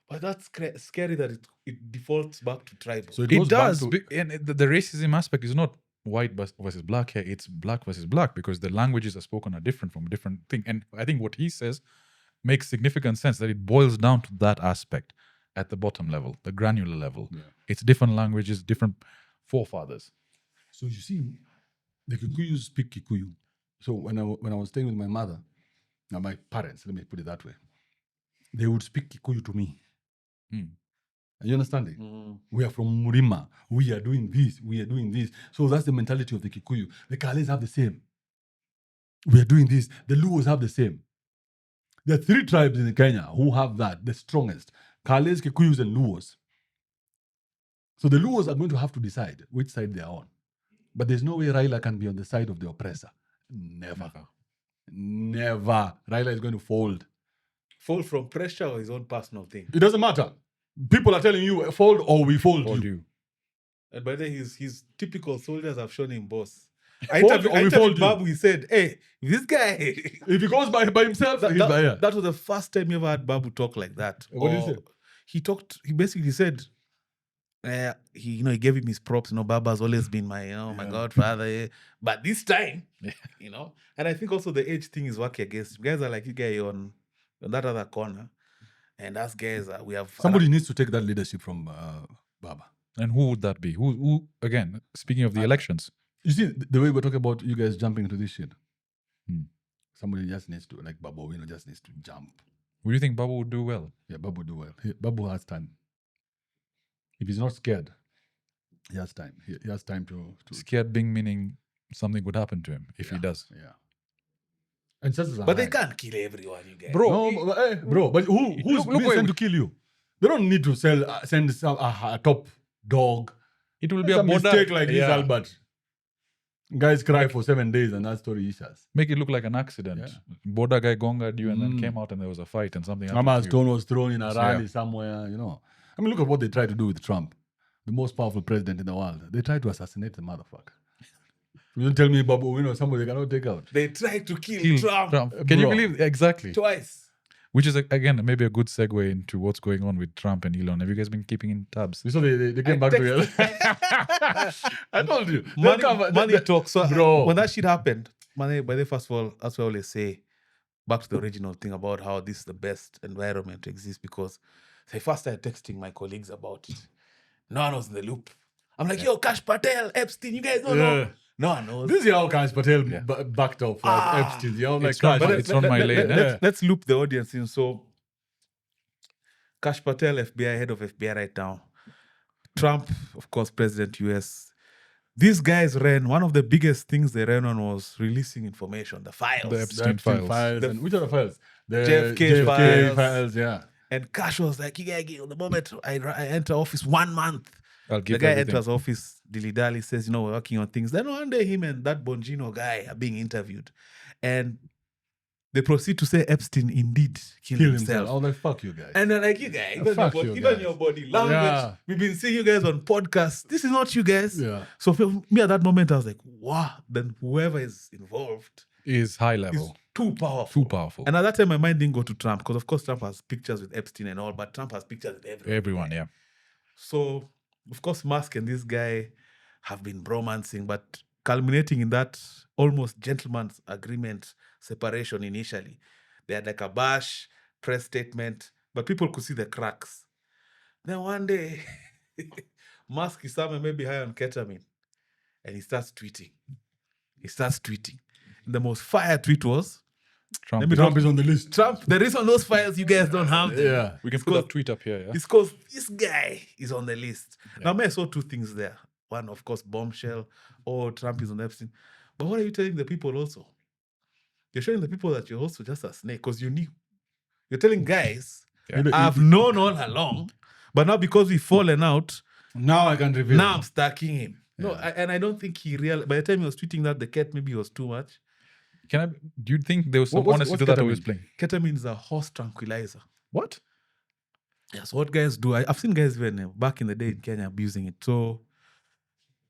But that's scary that it defaults back to tribal. So it does. And the racism aspect is not white versus black here. It's black versus black because the languages are spoken are different from different thing. And I think what he says makes significant sense that it boils down to that aspect at the bottom level, the granular level. Yeah. It's different languages, different forefathers. So you see, the Kikuyus speak Kikuyu. So when I was staying with my mother, now my parents, let me put it that way, they would speak Kikuyu to me. Are you understanding? We are from Murima. We are doing this. We are doing this. So that's the mentality of the Kikuyu. The Kales have the same. We are doing this. The Luos have the same. There are 3 tribes in Kenya who have that, the strongest. Kales, Kikuyus, and Luos. So the Luos are going to have to decide which side they are on. But there's no way Raila can be on the side of the oppressor. Never. Raila is going to fold. Fold from pressure or his own personal thing? It doesn't matter. People are telling you, fold or we fold you. And by then, his typical soldiers have shown him boss. I interviewed Babu, he said, hey, this guy... if he goes by himself, that was the first time you ever had Babu talk like that. What did he say? he basically said, he gave him his props. Baba's always been my, my godfather. But this time, and I think also the age thing is working against him. Guys are like, you guy on that other corner. And us guys, we have... Somebody needs to take that leadership from Baba. And who would that be? Who again, speaking of the elections? You see, the way we're talking about you guys jumping into this shit, somebody just needs to, like Babu, just needs to jump. Would you think Babu would do well? Yeah, Babu would do well. Babu has time. If he's not scared, he has time. He has time to... Scared being meaning something would happen to him if he does. Yeah. And but they can't kill everyone, you guys. Bro, but who's been sent to kill you? They don't need to send a top dog. It will be a a border mistake like this, Albert. Guys cry for 7 days and that story issues. Make it look like an accident. Yeah. Border guy gongaed you and then came out and there was a fight and something happened. Mama's stone was thrown in a rally somewhere, I mean, look at what they tried to do with Trump, the most powerful president in the world. They tried to assassinate the motherfucker. You don't tell me, Babu, somebody they cannot take out. They tried to kill Trump. Can you believe? Exactly. Twice. Which is, again, maybe a good segue into what's going on with Trump and Elon. Have you guys been keeping in tabs? So they came back together. I told you. Money talk. So bro. When that shit happened, by the first of all, that's why I always say, back to the original thing about how this is the best environment to exist, because I first started texting my colleagues about it. No one was in the loop. I'm like, yo, Kash Patel, Epstein, you guys don't know. No one knows. This is how Kash Patel backed off Epstein. It's on my lane. Let's loop the audience in. So, Kash Patel, FBI, head of FBI right now. Trump, of course, president US. These guys one of the biggest things they ran on was releasing information, the files. The Epstein files. And which are the files? The JFK files, yeah. And Kash was like, the moment I enter office 1 month, I'll give the guy everything. enters office, dilly-dally, says, we're working on things. Then one day, him and that Bongino guy are being interviewed. And they proceed to say Epstein indeed killed himself. Oh, like, fuck you guys. And they're like, you guys, even your body language. Yeah. We've been seeing you guys on podcasts. This is not you guys. Yeah. So for me at that moment, I was like, wow. Then whoever is involved is high is level. too powerful. Too powerful. And at that time, my mind didn't go to Trump, because of course Trump has pictures with Epstein and all, but Trump has pictures with everyone. Everyone, yeah. So, of course, Musk and this guy have been bromancing, but culminating in that almost gentleman's agreement separation initially. They had like a bash, press statement, but people could see the cracks. Then one day, Musk is somewhere maybe high on ketamine, and he starts tweeting. And the most fire tweet was, Trump is on the list. Trump, there is on those files, you guys don't have them. Yeah. We can put that tweet up here, yeah? It's because this guy is on the list. Now, I saw two things there. One, of course, bombshell. Oh, Trump is on Epstein. But what are you telling the people also? You're showing the people that you're also just a snake because you knew. You're telling guys, I've known all along, but now because we've fallen out, now I can reveal. Now I'm stacking him. No, and I don't think he realized. By the time he was tweeting that, the cat maybe was too much. Do you think there was some What's honesty to that ketamine? he was playing? Ketamine is a horse tranquilizer. What? Yeah, so what guys do, I've seen guys even back in the day in Kenya abusing it. So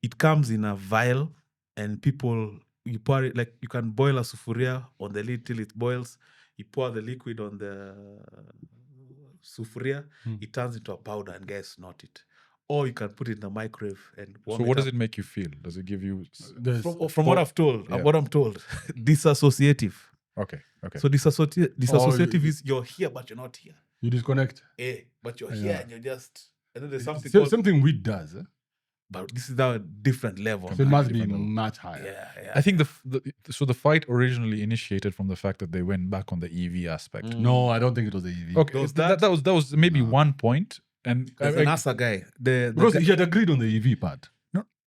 it comes in a vial, and people, you pour it, like you can boil a sufuria on the lid till it boils. You pour the liquid on the sufuria, it turns into a powder, and guys snort it. Or you can put it in the microwave and warm So what does up. it make you feel? Does it give you... From what I've told, what I'm told, disassociative. Okay. So disassociative is you're here, but you're not here. You disconnect. But you're here and you're just... And then there's something So, called... something weed does. But this is now a different level. So it must be much higher. Yeah. I think the fight originally initiated from the fact that they went back on the EV aspect. No, I don't think it was the EV. Okay, that was maybe one point. And There's an NASA guy. Because he had agreed on the EV part.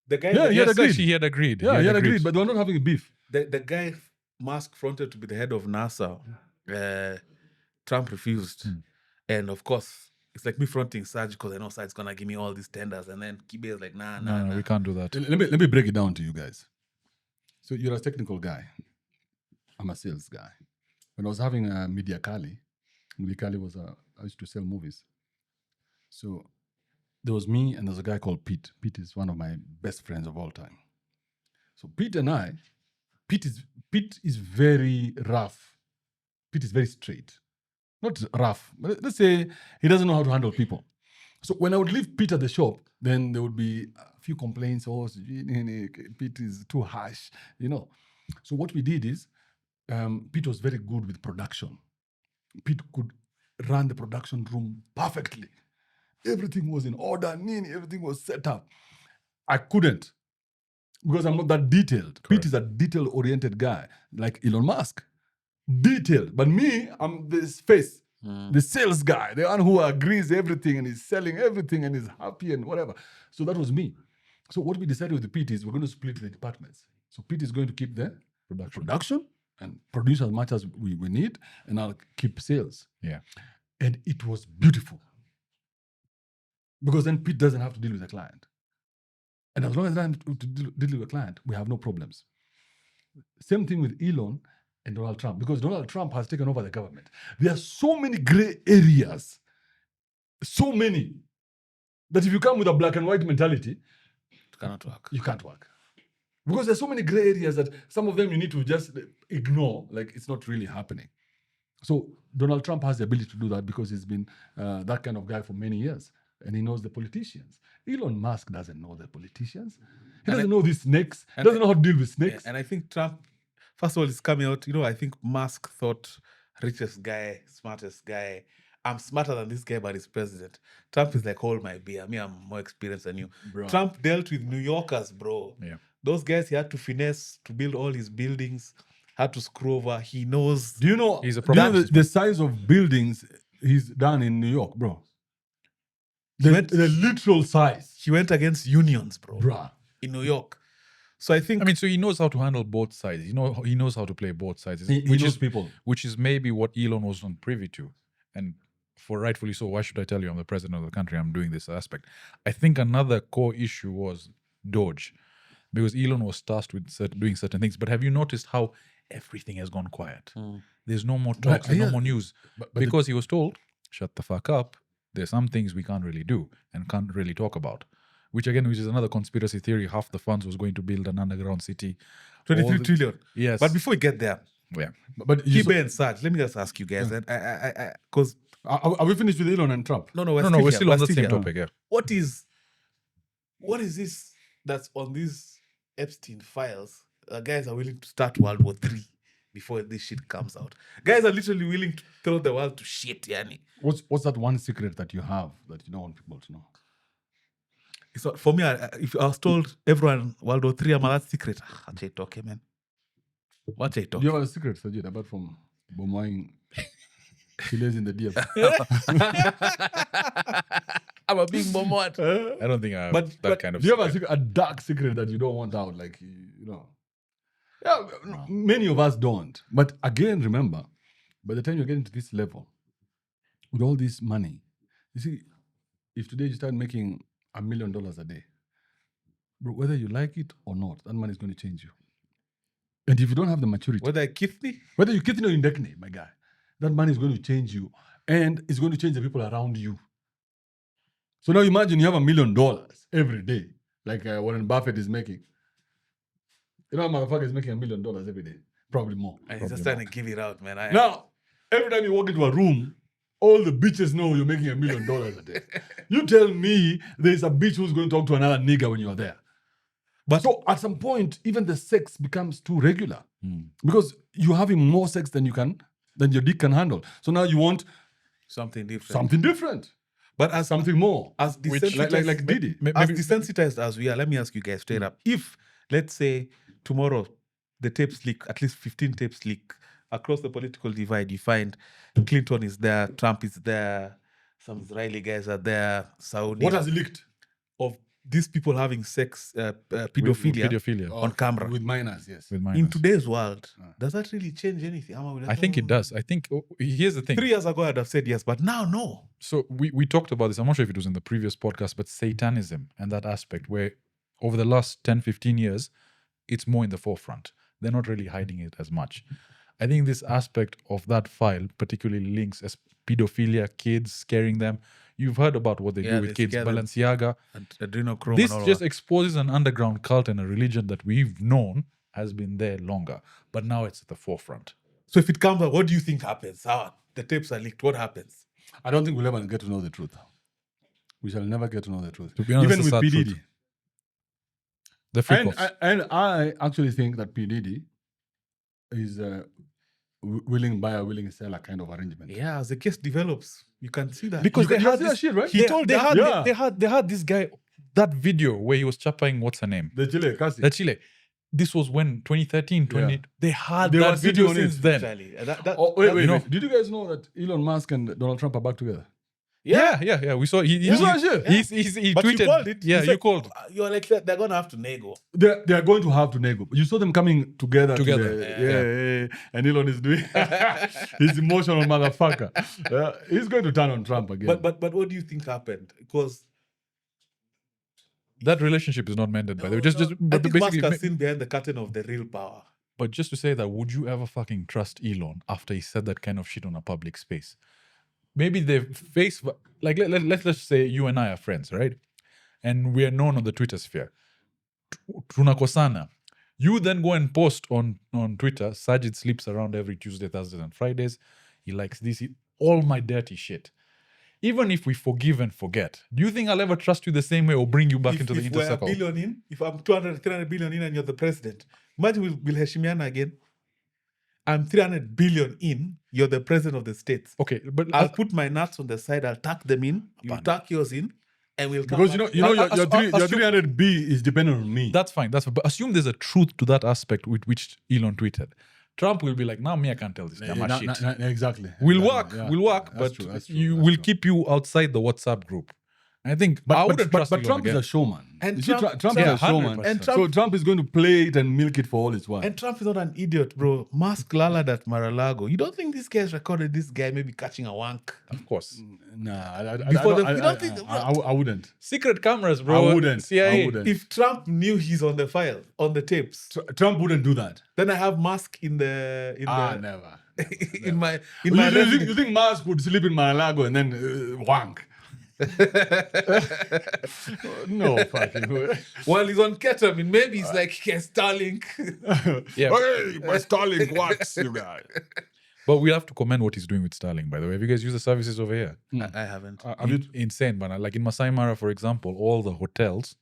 The guy... Yeah, he had agreed. He had agreed. Yeah, he had agreed, but they were not having a beef. The guy Musk fronted to be the head of NASA. Trump refused. And of course, it's like me fronting Sajid because I know Sajid's going to give me all these tenders. And then Kibe is like, nah. No, we can't do that. Let me break it down to you guys. So you're a technical guy. I'm a sales guy. When I was having a Media Kali was I used to sell movies. So there was me and there's a guy called Pete. Pete is one of my best friends of all time. So Pete and I, Pete is very rough. Pete is very straight. not rough. But let's say he doesn't know how to handle people. So when I would leave Pete at the shop, then there would be a few complaints. Oh, Pete is too harsh, you know. So what we did is, Pete was very good with production. Pete could run the production room perfectly. Everything was in order, everything was set up. I couldn't, because I'm not that detailed. Pete is a detail-oriented guy, like Elon Musk. Detailed. But me, I'm this face, the sales guy, the one who agrees everything and is selling everything and is happy and whatever. So that was me. So what we decided with Pete is we're going to split the departments. So Pete is going to keep the production and produce as much as we need, and I'll keep sales. Yeah. And it was beautiful. Because then Pete doesn't have to deal with the client. And as long as I don't have to deal with a client, we have no problems. Same thing with Elon and Donald Trump, because Donald Trump has taken over the government. There are so many gray areas, so many, that if you come with a black and white mentality, It cannot work. you can't work. Because there's so many gray areas that some of them you need to just ignore, like it's not really happening. So Donald Trump has the ability to do that because he's been that kind of guy for many years. And he knows the politicians. Elon Musk doesn't know the politicians. He doesn't know these snakes. He doesn't know how to deal with snakes. And I think Trump, first of all, is coming out. I think Musk thought richest guy, smartest guy. I'm smarter than this guy, but he's president. Trump is like, hold my beer. Me, I'm more experienced than you. Bro. Trump dealt with New Yorkers, bro. Yeah. Those guys he had to finesse to build all his buildings, had to screw over. He knows. Do you know, He's a do you know proper- the size of buildings he's done in New York, bro? The literal size. He went against unions, bro, Bruh. in New York. So I think I mean, so he knows how to handle both sides. He knows how to play both sides. He knows people. Which is maybe what Elon wasn't privy to. And for rightfully so, why should I tell you I'm the president of the country? I'm doing this aspect. I think another core issue was Doge, because Elon was tasked with doing certain things. But have you noticed how everything has gone quiet? There's no more talks, there's no more news. But because he was told, shut the fuck up. There's some things we can't really do and can't really talk about. Which is another conspiracy theory. Half the funds was going to build an underground city. 23 trillion. Yes. But before we get there, Yeah. But you Kibe and Saj, let me just ask you guys. And because are we finished with Elon and Trump? We're still on the same here. topic, yeah. What is this that's on these Epstein files? Guys are willing to start World War III before this shit comes out. Guys are literally willing to throw the world to shit, yani. What's that one secret that you have that you don't want people to know? It's not, for me, if I was told everyone World War III, I'm that secret. What I talk, man? What I talk? Do you have a secret, Sajid, apart from bombing killers in the DF? I'm a big bombard. I don't think I have that kind of Do you have secret. a dark secret that you don't want out? Like, you know. Yeah, many of us don't. But again, remember, by the time you're getting to this level, with all this money, you see, if today you start making $1 million a day, bro, whether you like it or not, that money is going to change you. And if you don't have the maturity, Whether I kiss me? whether you get or indecne, my guy, that money is going to change you, and it's going to change the people around you. So now imagine you have $1 million every day, like Warren Buffett is making. You know, motherfucker is making $1 million every day, probably more. And he's just trying to give it out, man. Now, every time you walk into a room, all the bitches know you're making $1 million a day. You tell me there's a bitch who's going to talk to another nigga when you're there. But so at some point, even the sex becomes too regular because you're having more sex than your dick can handle. So now you want something different. something different, But as something more. as Which, desensitized, like Diddy. as desensitized as we are, let me ask you guys straight up. If, let's say, tomorrow the tapes leak, at least 15 tapes leak, across the political divide, you find Clinton is there, Trump is there, some Israeli guys are there, Saudi. What has leaked? Of these people having sex, pedophilia, Pedophilia on camera. With minors, yes. with In minors. today's world, does that really change anything? I think it does. I think, here's the thing. 3 years ago, I'd have said yes, but now, no. So we talked about this. I'm not sure if it was in the previous podcast, but Satanism and that aspect where over the last 10, 15 years, it's more in the forefront. They're not really hiding it as much. I think this aspect of that file particularly links as pedophilia, kids, scaring them. You've heard about what they Yeah, do with they kids, scare them. Balenciaga. And adrenochrome This and all just that. exposes an underground cult and a religion that we've known has been there longer. But now it's at the forefront. So if it comes out, what do you think happens? The tapes are leaked. What happens? I don't think we'll ever get to know the truth. We shall never get to know the truth. To be honest, Even it's with sad P. truth. Diddy. The freak-offs. And I actually think that P. Diddy is willing buyer, willing seller kind of arrangement. Yeah, as the case develops, you can see that. Because You they can had see that this shit, right? He told they had Yeah. they had this guy, that video where he was chapping, what's her name? The Chile, Kasi. The Chile. This was when 2013, 20. Yeah. They had They were that video sitting on it, since then. Actually, Oh, wait. you know- Did you guys know that Elon Musk and Donald Trump are back together? Yeah. We saw. You saw that shit? He But tweeted. you called it. Yeah, You you said, called. You're like, they're going to have to nego. They are going to have to nego. You saw them coming together. Together. Yeah. And Elon is doing his emotional motherfucker. He's going to turn on Trump again. But what do you think happened? Because That relationship is not mended, by the way. I But think Musk basically, has seen behind the curtain of the real power. but just to say that, would you ever fucking trust Elon after he said that kind of shit on a public space? Maybe they face, like, let's just say you and I are friends, right? And we are known on the Twitter sphere. Tunakosana. You then go and post on Twitter, Sajid sleeps around every Tuesday, Thursdays, and Fridays. He likes this, all my dirty shit. Even if we forgive and forget, do you think I'll ever trust you the same way or bring you back into the inner we're a circle? billion in, if I'm 200, 300 billion in and you're the president, imagine we'll heshimiana again. I'm 300 billion in, you're the president of the States. Okay, but I'll put my nuts on the side, I'll tuck them in, you'll tuck yours in, and we'll come because back. your assume- 300B is dependent on me. that's fine. That's fine. But assume there's a truth to that aspect with which Elon tweeted. Trump will be like, "Now me, I can't tell this guy my shit. Exactly. We'll Exactly. work, Yeah. but That's true. you will keep you outside the WhatsApp group." I think, I wouldn't trust But Elon Trump again. is a showman. And You see, Trump- Trump yeah, is a showman. 100%. And Trump- So Trump is going to play it and milk it for all it's worth. And Trump is not an idiot, bro. Musk lalad at Mar-a-Lago. You don't think this guy's recorded this guy maybe catching a wank? Of course, Nah, I wouldn't. secret cameras, bro. I wouldn't. CIA. I wouldn't. If Trump knew he's on the file, on the tapes, Trump wouldn't do that. then I have Musk in the Never. in my You think Musk would sleep in Mar-a-Lago and then wank? No fucking way. while he's on ketamine, maybe he's like, yes, Starlink. Yeah. Hey, my Starlink works, you guys. But we have to commend what he's doing with Starlink, by the way. Have you guys used the services over here? I haven't. Have you? Insane, man. Like in Masai Mara, for example, all the hotels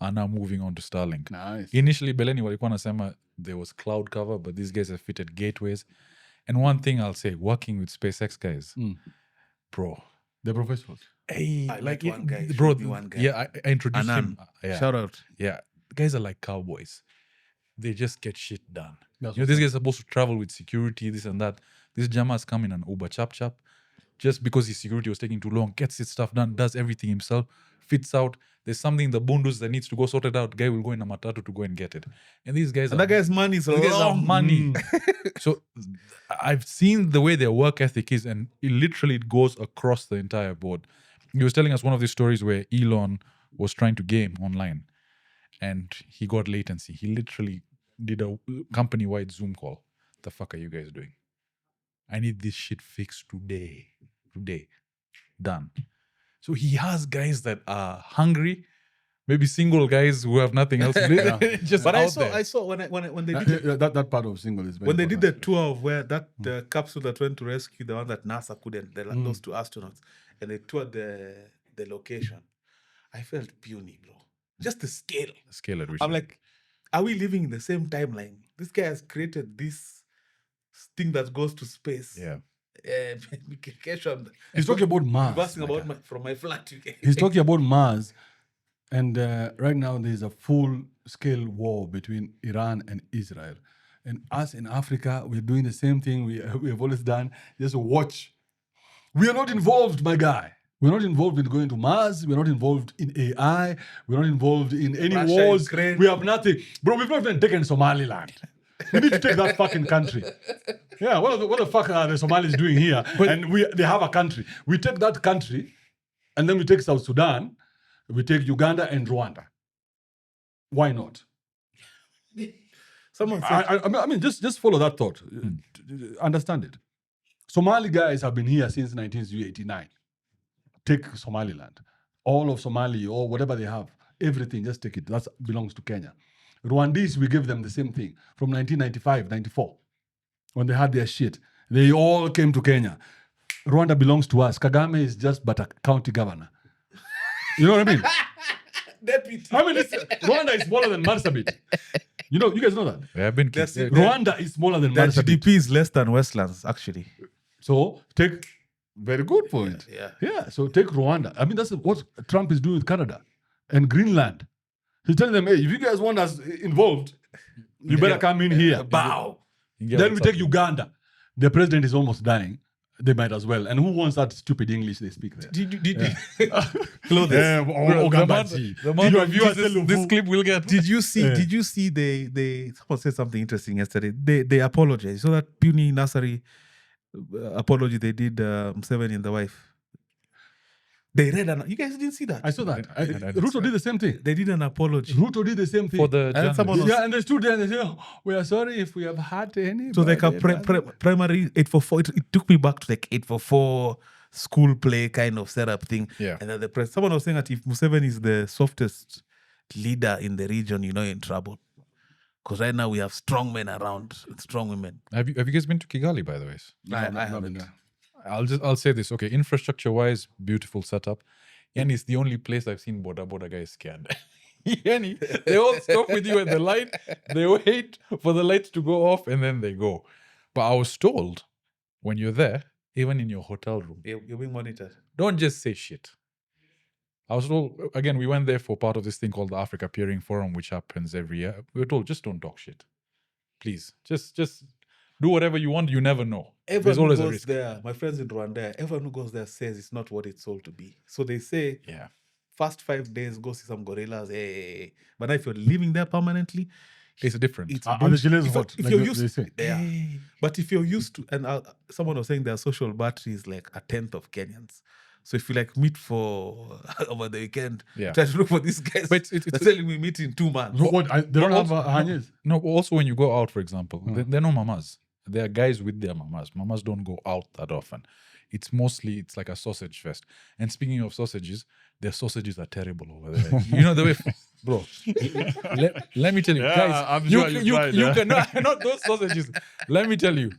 are now moving on to Starlink. Nice. Initially, Beleni walikuwa nasema there was cloud cover, but these guys have fitted gateways. And one thing I'll say, working with SpaceX guys, bro. The professionals. Hey, I like met one guy, bro. showed me one guy. Yeah, I introduced Anan. him. Yeah, Shout out. yeah. The guys are like cowboys. They just get shit done. That's You know, these guys are supposed to travel with security, this and that. This Jama's come in an Uber chap. Just because his security was taking too long, gets his stuff done, does everything himself, fits out. There's something in the bundles that needs to go sorted out. Guy will go in a matatu to go and get it. And these guys And that guy's money is these guys are long. money. So I've seen the way their work ethic is, and it literally goes across the entire board. He was telling us one of these stories where Elon was trying to game online and he got latency. He literally did a company-wide Zoom call. The fuck are you guys doing? I need this shit fixed today. Done. So he has guys that are hungry, maybe single guys who have nothing else to do. Just But out I saw when they did That part of single is very when they did the important. tour of where the capsule that went to rescue the one that NASA couldn't, those two astronauts, and they toured the location, I felt puny, bro. Just the scale. Scale at which I'm like, are we living in the same timeline? This guy has created this thing that goes to space. yeah. He's talking about Mars. Asking about from my flat. He's talking about Mars. And right now there's a full-scale war between Iran and Israel. And us in Africa, we're doing the same thing we have always done. Just watch. We are not involved, my guy. We're not involved in going to Mars. We're not involved in AI. We're not involved in any Russia, wars. Ukraine. We have nothing. Bro, we've not even taken Somaliland. We need to take that fucking country. Yeah, what the fuck are the Somalis doing here? And they have a country. We take that country, and then we take South Sudan, we take Uganda and Rwanda. Why not? Someone said, I mean, just follow that thought. Understand it. Somali guys have been here since 1989. Take Somaliland. All of Somali or whatever they have, everything, just take it. That belongs to Kenya. Rwandese, we give them the same thing from 1995, 94. when they had their shit. They all came to Kenya. Rwanda belongs to us. Kagame is just but a county governor. You know what I mean? Deputy. I mean, Rwanda is smaller than Marsabit. You guys know that? We have been That's it. Rwanda is smaller than Their Marsabit. GDP is less than Westlands, actually. So take very good point. Yeah. So take Rwanda. I mean, that's what Trump is doing with Canada and Greenland. He's telling them, hey, if you guys want us involved, you better come in here. Bow. Then we take Uganda. The president is almost dying. They might as well. And who wants that stupid English they speak there? Did Clothes. This clip will get. Did you see they someone said something interesting yesterday. They apologized. So that puny nursery apology they did Museveni and the wife. They read you guys didn't see that? I saw that. Ruto did the same thing. They did an apology. Ruto did the same thing. For the And someone journalists. was- and they stood there and they said, oh, we are sorry if we have hurt any. So like a primary 844, it took me back to like 844 school play kind of setup thing. Yeah. And then someone was saying that if Museveni is the softest leader in the region, you're in trouble. Because right now we have strong men around, strong women. Have you guys been to Kigali, by the way? I haven't. I'll say this. Okay, infrastructure wise, beautiful setup. And it's the only place I've seen border guys scared. Yani, they all stop with you at the light. They wait for the lights to go off and then they go. But I was told when you're there, even in your hotel room, You're being monitored. don't just say shit. I was told, again, we went there for part of this thing called the Africa Peering Forum, which happens every year. We were told, just don't talk shit. Please, just do whatever you want. You never know. There's Everyone who always a goes risk. there, my friends in Rwanda, everyone who goes there says it's not what it's sold to be. So they say, Yeah. first 5 days, go see some gorillas. Hey. But now if you're living there permanently, It's different. it's And the Chileans if, hot, if like you're they used say. yeah. But if you're used to, and someone was saying their social battery is like a tenth of Kenyans. So if you like meet for over the weekend, Yeah. try to look for these guys. But it's- They're telling me meet in 2 months. So what? They don't have Also- hanyas? No, also when you go out, for example, they're no mamas. There are guys with their mamas. Mamas don't go out that often. It's like a sausage fest. And speaking of sausages, their sausages are terrible over there. You know the way, bro. let me tell you, guys. I'm You sure you tried, yeah. can not those sausages. Let me tell you,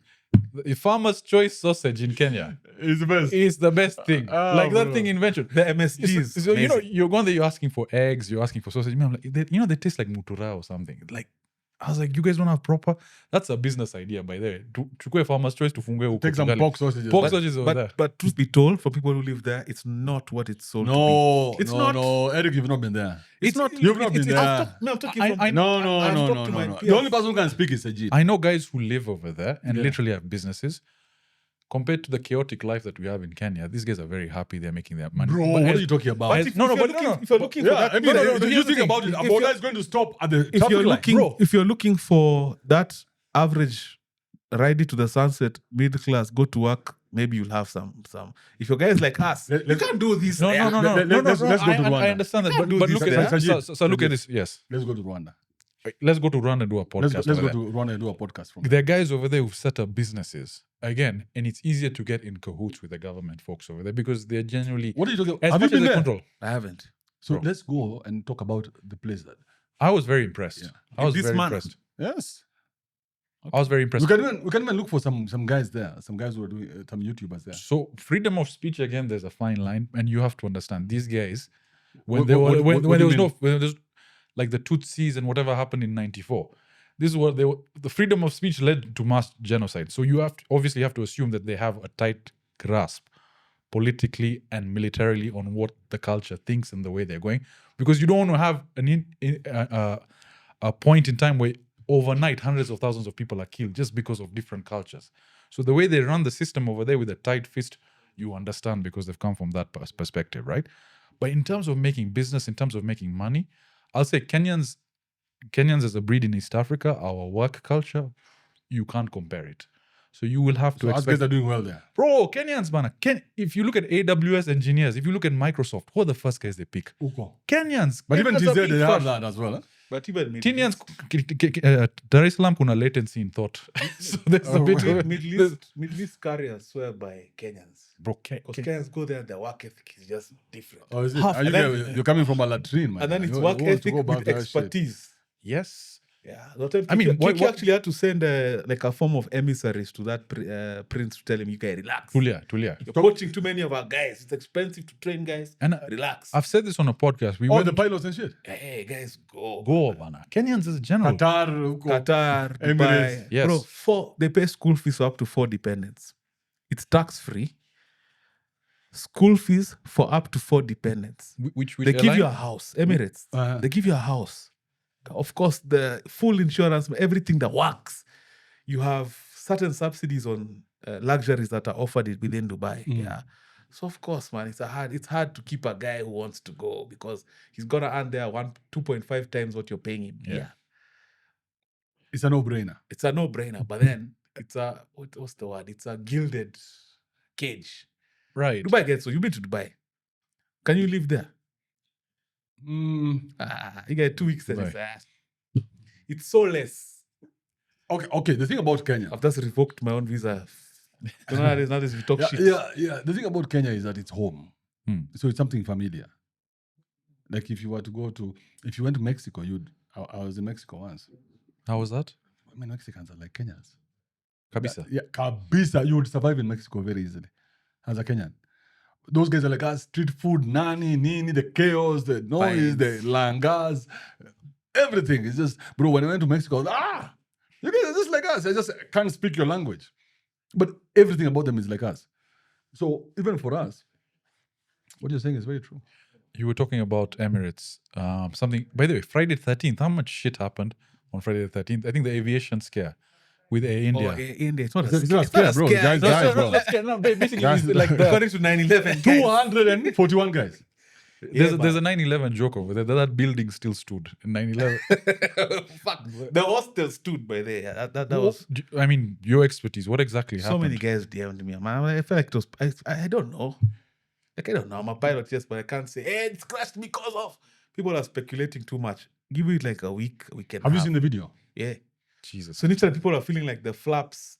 the Farmer's Choice sausage in Kenya It's the best. is the best thing. Oh, like that bro. thing invention. The MSGs. So you know, you're going there, you're asking for eggs, you're asking for sausage. I'm like, they taste like mutura or something. Like, I was like, you guys don't have proper. That's a business idea, by the way. To Farmer's Choice to fungue huko Take some Kigali. pork sausages. Pork sausages over there. but truth be told, for people who live there, it's not what it's sold to No, It's no, not. no. Eric, you've not been there. be. It's not. You've not been there. I'm talking from. I- No, no, I've no, talked no, to no, my no. peers. The only person who can speak is Sajid. I know guys who live over there and Yeah. literally have businesses. Compared to the chaotic life that we have in Kenya, these guys are very happy. They're making their money. Bro, But what as- are you talking about? But if you're looking for Yeah, that, I mean, no, you think about it. If Ebola you're- is going to stop at the if traffic you're light. looking, Bro, if you're looking for that average ride it to the sunset, middle class, go to work, maybe you'll have some. If your guys like us, you can't do this. No. let's go to I Rwanda. understand that, Can't do but this look there. at Sajid, so look at this. Yes, let's go to Rwanda. let's go to Rwanda and do a podcast. Let's over go there. to Rwanda and do a podcast from There are guys over there who've set up businesses again, and it's easier to get in cahoots with the government folks over there because they're generally What are you talking about? as Have you much as been they there? control. I haven't. So Bro. let's go and talk about the place that. I was very impressed. Yeah. I was This very month. impressed. Yes. I was very impressed. We can even look for some guys there. Some guys who are doing some YouTubers there. So freedom of speech again, there's a fine line, and you have to understand these guys when What- there what- were what do when there you was when there's like the Tutsis and whatever happened in '94. This is what the freedom of speech led to mass genocide. So you obviously have to assume that they have a tight grasp politically and militarily on what the culture thinks and the way they're going, because you don't want to have a point in time where overnight hundreds of thousands of people are killed just because of different cultures. So the way they run the system over there with a tight fist, you understand because they've come from that perspective, right? But in terms of making business, in terms of making money, I'll say Kenyans as a breed in East Africa, our work culture, you can't compare it. So you will have to So us expect guys are doing well there. Bro, Kenyans, man. If you look at AWS engineers, if you look at Microsoft, who are the first guys they pick? Kenyans. But even Kenyans are TZ, big they have first. that as well. Huh? But even Kenyans, Dar es Salaam kuna latency in thought. So there's a bit of Middle East carriers swear by Kenyans. Bro, Because Kenyans go there, their work ethic is just different. Oh, is it? Half- Are you and then- you're coming from a latrine, man. And then it's You work want to ethic go back with to that shit. expertise. yes. Yeah, that time I mean, Kiki what- actually had to send like a form of emissaries to that prince to tell him, you can relax. Tulia. You're coaching too many of our guys. It's expensive to train guys. And relax. I've said this on a podcast. We Oh, went the pilots and shit. Hey, guys, go. go, bana. Kenyans is general. Qatar, Emirates. Dubai. Yes. Bro, they pay school fees for up to 4 dependents. It's tax-free. School fees for up to 4 dependents. Which They give you a airline? house. Emirates. Uh-huh. They give you a house. Of course, the full insurance, everything that works. You have certain subsidies on luxuries that are offered within Dubai. Yeah. So of course, man, it's hard to keep a guy who wants to go because he's gonna earn there 2.5 times what you're paying him. Yeah. It's a no-brainer. It's a no-brainer. But then it's a what's the word? It's a gilded cage. Right. Dubai gets so you've been to Dubai. Can you live there? You get 2 weeks and it's so less. Okay. The thing about Kenya. I've just revoked my own visa. Nowadays we talk shit. Yeah. The thing about Kenya is that it's home. So it's something familiar. Like if you went to Mexico, I was in Mexico once. How was that? I mean, Mexicans are like Kenyans. Kabisa. Yeah, kabisa. You would survive in Mexico very easily as a Kenyan. Those guys are like us, street food, nani, the chaos, the noise, the langas, everything. It's just, bro, when I went to Mexico, you guys are just like us. I just can't speak your language. But everything about them is like us. So even for us, what you're saying is very true. You were talking about Emirates. Something, by the way, Friday the 13th, how much shit happened on Friday the 13th? I think the aviation scare with Air India. India. It's not a It's not a scare, bro. Guys, bro. No, basically, Guys, it's like that. According to 9/11, 241 guys. There's a 9/11 joke over there. That building still stood in 9/11. Fuck. The hostel stood by there. That was I mean, your expertise. What exactly happened? so many guys DM'd me. Man, I feel like it was. I don't know. Like I don't know. I'm a pilot, yes, but I can't say. Hey, it's crashed because of. People are speculating too much. Give it like a week and a Have you half. seen the video? Yeah. Jesus. So initially, people are feeling like the flaps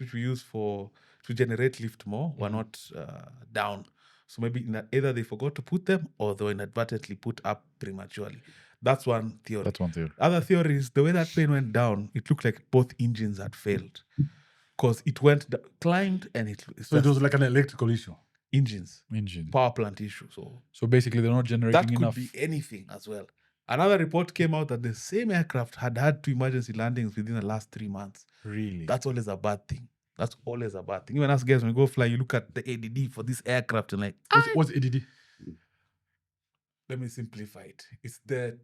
which we use to generate lift more were not down. So maybe either they forgot to put them or they were inadvertently put up prematurely. That's one theory. That's one theory. Other theory is the way that plane went down, it looked like both engines had failed. Because it climbed and So it was like an electrical issue. engines, Engine. power plant issue. So basically, they're not generating that could enough. be anything as well. Another report came out that the same aircraft had 2 emergency landings within the last 3 months. Really? That's always a bad thing. That's always a bad thing. Even as guys, when you go fly, you look at the ADD for this aircraft and like, What's ADD? let me simplify it. It's the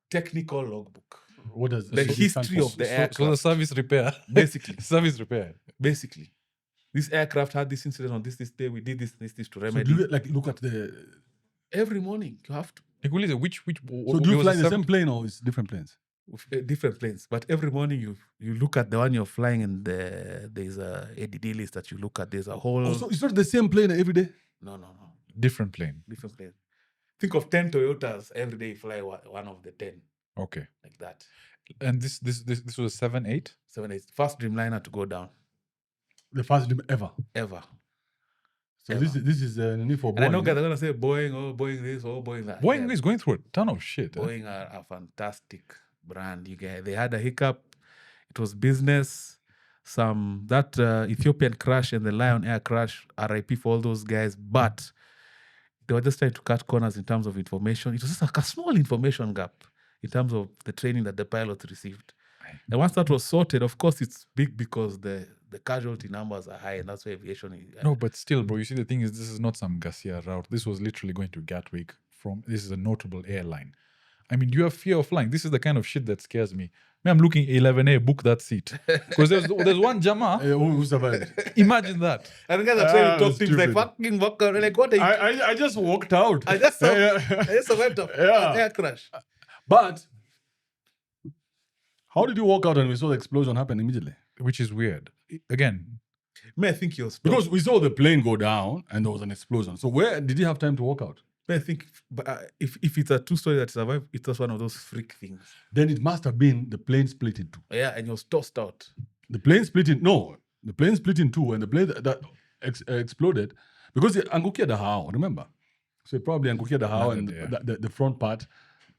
technical logbook. What does The ADD stand history for? of the So aircraft. the service repair. Basically. Service repair. Basically. This aircraft had this incident on this day. We did this to So remedy. do you look at the? Every morning, you have to. Nikuulize, which So do you fly the same plane or it's different planes? With, different planes. But every morning, you look at the one you're flying and there's a ADD list that you look at. There's a whole... Oh, so it's not the same plane every day? No. different plane? Different plane. Think of 10 Toyotas. Every day you fly one of the 10. Okay. Like that. And this was 7-8? 7-8. First Dreamliner to go down. The first dream ever. Ever. So Ever. this is a need for Boeing. And I know guys are going to say Boeing, Boeing this, Boeing that. Boeing Yeah. is going through a ton of shit. Boeing are a fantastic brand. They had a hiccup. It was business. That Ethiopian crash and the Lion Air crash, RIP for all those guys. But they were just trying to cut corners in terms of information. It was just like a small information gap in terms of the training that the pilots received. And once that was sorted, of course, it's big because the casualty numbers are high, and that's why aviation is. No, but still, bro, you see, the thing is, this is not some Garcia route. This was literally going to Gatwick this is a notable airline. I mean, you have fear of flying. This is the kind of shit that scares me. I'm looking 11A, book that seat. Because there's one Jama. Who survived? Imagine that. And the guys are trying to talk to him like, stupid. fucking walk out. Like, what are you? I just walked out. I just Yeah. survived an air crash. But how did you walk out and we saw the explosion happen immediately? Which is weird. Again, I think he was Because we saw the plane go down and there was an explosion. So where did he have time to walk out? I think if it's a true story that survived, it was one of those freak things. Then it must have been the plane split in two. Yeah, and he was tossed out. The plane split in two, and the plane that exploded because it angukia the how, remember? So it probably angukia the how and Landed, the front part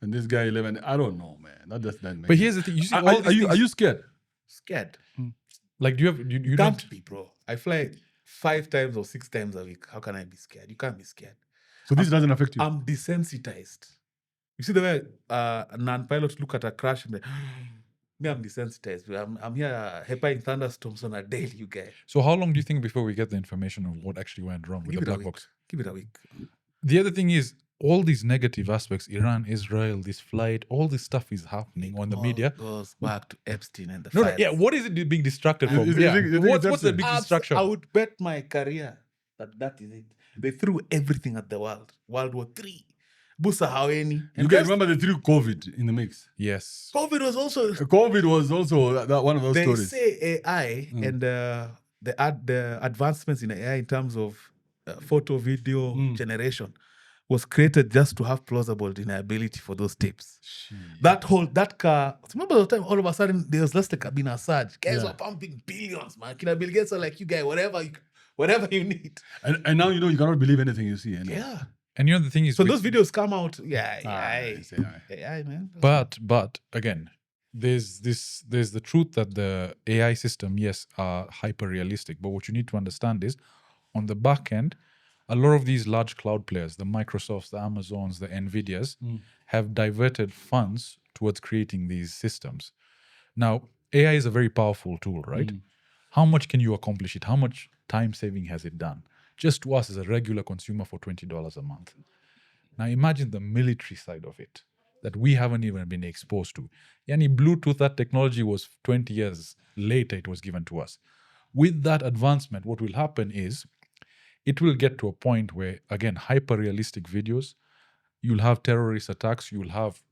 And this guy 11. I don't know, man. That But here's the thing: you see, all are these you things, scared? Scared. like, do you have you Can't don't? be, bro. I fly 5 times or 6 times a week. How can I be scared? You can't be scared. So this doesn't affect you. I'm desensitized. You see the way non-pilots look at a crash and me, I'm desensitized. I'm here hyper in thunderstorms on a daily, you guys. So how long do you think before we get the information of what actually went wrong with Give the it a black week. box? Give it a week. The other thing is all these negative aspects: Iran, Israel, this flight, all this stuff is happening on the All media. goes back to Epstein and the No, files. yeah. What is it being distracted from? You Yeah. think it's What's the Epstein? big distraction? I would bet my career that is it. They threw everything at the world. World War III. Busa Haweni. You guys remember they threw COVID in the mix? Yes. COVID was also. COVID was also that one of those They stories. say AI and the advancements in AI in terms of photo, video generation was created just to have plausible deniability for those tapes. That car. Remember the time all of a sudden there was just like a Obinna surge. Guys were pumping billions, man. Kina Bill Gates are like, you guys, whatever you need. And now you know you cannot believe anything you see. Anyway. Yeah. And you know the thing is, So those videos come out. Yeah, it's AI. AI, man. but again, there's the truth that the AI system, yes, are hyper realistic. But what you need to understand is, on the back end, a lot of these large cloud players, the Microsofts, the Amazons, the Nvidias, have diverted funds towards creating these systems. Now, AI is a very powerful tool, right? How much can you accomplish it? How much time saving has it done? Just to us as a regular consumer for $20 a month. Now imagine the military side of it that we haven't even been exposed to. Yani Bluetooth, that technology was 20 years later, it was given to us. With that advancement, what will happen is it will get to a point where, again, hyper-realistic videos, you'll have terrorist attacks, you'll have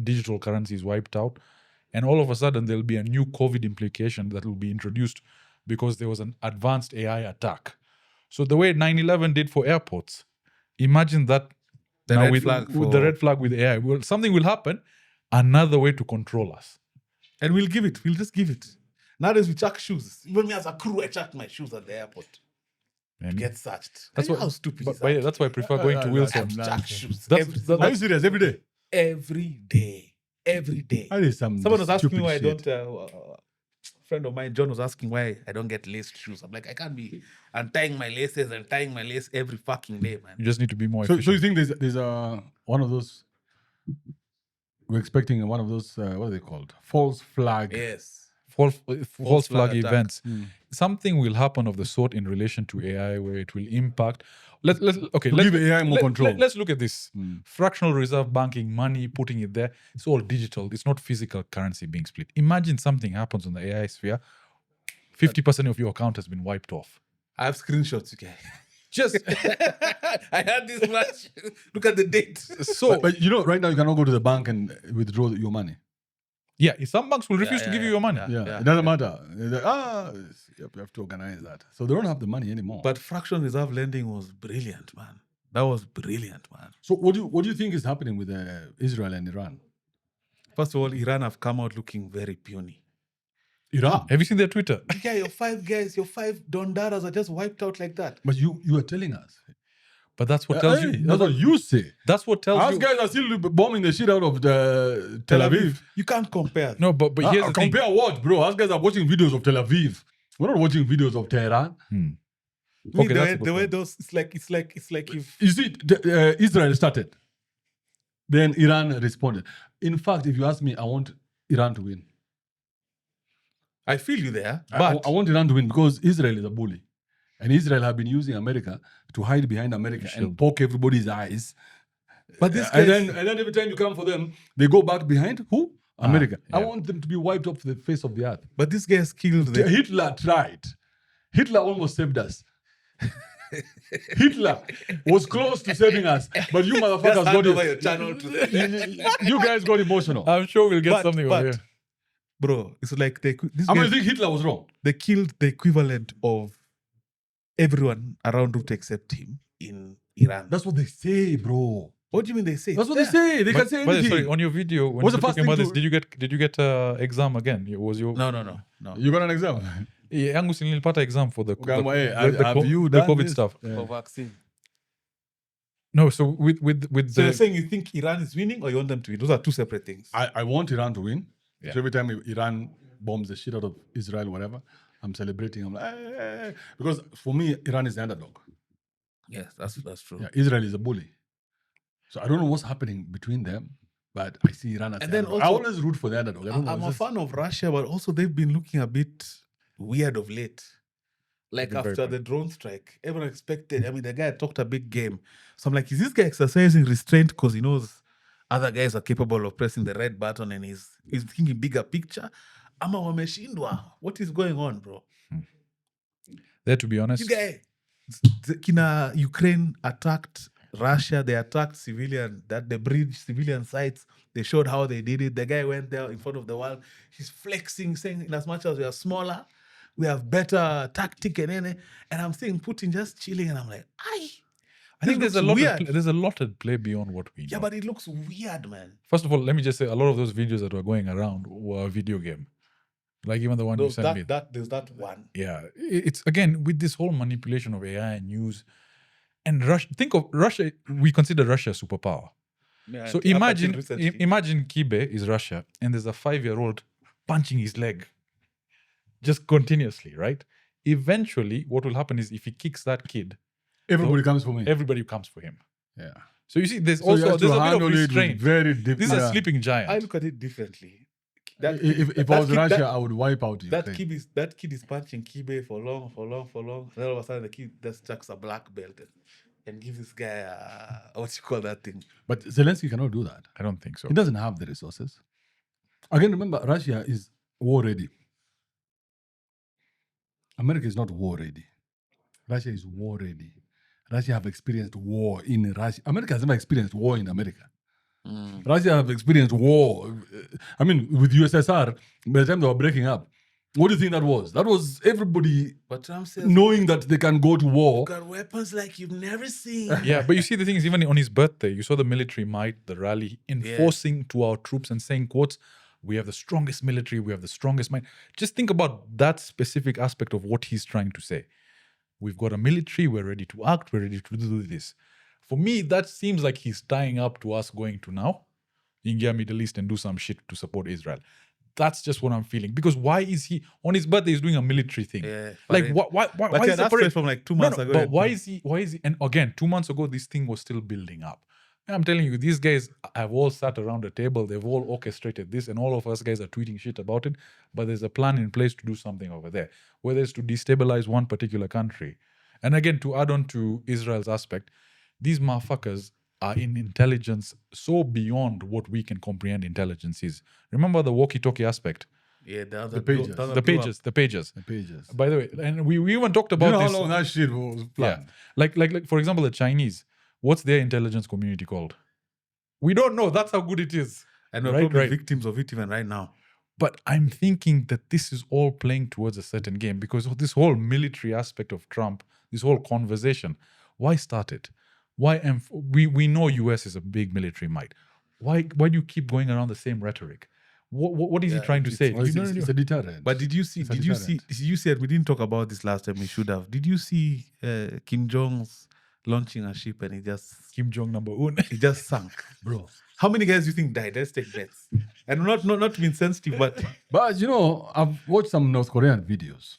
digital currencies wiped out, and all of a sudden there'll be a new COVID implication that will be introduced because there was an advanced AI attack. So the way 9/11 did for airports, imagine that The now red with flag the for- red flag with AI. Well, something will happen, another way to control us. And we'll give it. We'll just give it. Nowadays we chuck shoes. Even me as a crew, I chucked my shoes at the airport. And Get searched. that's Can you what. how stupid but, is but yeah, that? that's why I prefer going to Wilson. Chuck shoes. That's- every, that- Are you serious? Every day? every day. Every day. That is some Someone was asking me stupid why shit. I don't. Friend of mine, John, was asking why I don't get laced shoes. I'm like, I can't be untying my laces and tying my lace every fucking day, man. You just need to be more So efficient. you think there's one of those? We're expecting one of those. What are they called? False flag. Yes. false flag flag attack. events. Something will happen of the sort in relation to AI where it will impact. Let's give AI more control. Let's look at this. Fractional reserve banking, money, putting it there. It's all digital. It's not physical currency being split. Imagine something happens on the AI sphere. 50% of your account has been wiped off. I have screenshots, okay. Just I had this much. Look at the date. so. But you know, right now you cannot go to the bank and withdraw your money. Yeah, some banks will refuse to give you your money. Yeah, it doesn't matter. They're like, you have to organize that. So they don't have the money anymore. But fractional reserve lending was brilliant, man. That was brilliant, man. So what do you think is happening with Israel and Iran? First of all, Iran have come out looking very puny. Iran. Have you seen their Twitter? Yeah, your 5 guys, your 5 Dondaras are just wiped out like that. But you are telling us. But that's what tells you. That's what you say. That's what tells Us you. guys are still bombing the shit out of the Tel Aviv. You can't compare. No, but here's the thing. Compare what, bro? Us guys are watching videos of Tel Aviv. We're not watching videos of Tehran. Okay, the that's way, a good the way point. those it's like if You see, Israel started. Then Iran responded. In fact, if you ask me, I want Iran to win. I feel you there, I but want Iran to win because Israel is a bully. And Israel have been using America to hide behind America and poke everybody's eyes. But this and guys- then every time you come for them, they go back behind who? America. yeah. I want them to be wiped off the face of the earth. but this guys killed the Hitler tried. Hitler almost saved us. Hitler was close to saving us, but you motherfuckers got your it. channel to You guys got emotional. I'm sure we'll get something over here. bro, it's like this I mean, guy, you think Hitler was wrong? they killed the equivalent of everyone around Ruto except him in Iran. That's what they say, bro. What do you mean they say? That's what they say. They can say But anything. sorry, on your video, when What's you the were first talking about thing this, to- did you get exam again? Was your No. You got an exam? yangu si nilipata exam for the Okay, the, hey, the, have you the done COVID this? stuff. For vaccine. No, so with So you're the saying you think Iran is winning, or you want them to win? Those are two separate things. I want Iran to win. Yeah. So every time Iran bombs the shit out of Israel, whatever, I'm celebrating. I'm like, "Hey." Because for me, Iran is the underdog. Yes, that's true. Yeah, Israel is a bully. So I don't know what's happening between them, but I see Iran as And the then underdog. I also- always root for the underdog. I don't know. I'm it's a just- fan of Russia, but also they've been looking a bit weird of late. Like been very after bad. the drone strike, everyone expected. I mean, the guy talked a big game. So I'm like, is this guy exercising restraint because he knows other guys are capable of pressing the red button and he's thinking bigger picture? Ama wameshindwa. What is going on, bro? there, to be honest, You guy, Kina Ukraine attacked Russia. They attacked the bridge civilian sites. They showed how they did it. The guy went there in front of the world. He's flexing, saying, in as much as we are smaller, we have better tactic and I'm seeing Putin just chilling, and I'm like, aye. I think This there's a looks lot. weird. There's a lot at play beyond what we know. Yeah, but it looks weird, man. First of all, let me just say, a lot of those videos that were going around were a video game. Like even the one you sent me. There's that one. Yeah, it's again with this whole manipulation of AI and news. And Russia, think of Russia. We consider Russia a superpower. Yeah, So it happened imagine, recently. imagine Kibe is Russia, and there's a 5-year-old punching his leg, just continuously, right? Eventually, what will happen is if he kicks that kid, everybody comes for me. everybody comes for him. Yeah. So you see, there's So you also have to there's a bit of handle it with restraint. very deep. This is a sleeping giant. I look at it differently. If I was Russia, I would wipe out That Ukraine. kid is punching Kibe for long. And all of a sudden, the kid just chucks a black belt and gives this guy what you call that thing? But Zelensky cannot do that. I don't think so. He doesn't have the resources. Again, remember, Russia is war ready. America is not war ready. Russia is war ready. Russia have experienced war in Russia. America has never experienced war in America. Russia have experienced war. I mean, with USSR, by the time they were breaking up, what do you think that was? That was everybody But Trump says, knowing that they can go to war. got weapons like you've never seen. Yeah, but you see, the thing is, even on his birthday, you saw the military might, the rally, enforcing to our troops and saying, quotes, we have the strongest military, we have the strongest might. Just think about that specific aspect of what he's trying to say. We've got a military, we're ready to act, we're ready to do this. For me, that seems like he's tying up to us going to now, India, Middle East, and do some shit to support Israel. That's just what I'm feeling. Because why is he, on his birthday, he's doing a military thing? Yeah, Like, parade. why But is yeah, the that's parade? straight from like 2 months ago. But why is he, and again, 2 months ago, this thing was still building up. And I'm telling you, these guys have all sat around a table, they've all orchestrated this, and all of us guys are tweeting shit about it, but there's a plan in place to do something over there, whether it's to destabilize one particular country. And again, to add on to Israel's aspect, these motherfuckers are in intelligence so beyond what we can comprehend intelligence is. Remember the walkie-talkie aspect? Yeah, The pages. The pages. The pages. By the way, and we even talked You about know how this. long that shit was planned? Like for example, the Chinese. What's their intelligence community called? We don't know. That's how good it is. And we're Right, probably right. victims of it even right now. But I'm thinking that this is all playing towards a certain game because of this whole military aspect of Trump, this whole conversation. Why start it? Why we know US is a big military might. Why do you keep going around the same rhetoric? What is he Yeah, trying to it's- say? Well, You know- it's a deterrent. But did you see? It's a Did you see? deterrent. You said we didn't talk about this last time. We should have. Did you see Kim Jong's launching a ship and Kim Jong number one. he just sank? Bro. How many guys do you think died? Let's take bets. And not to be insensitive, but But you know, I've watched some North Korean videos.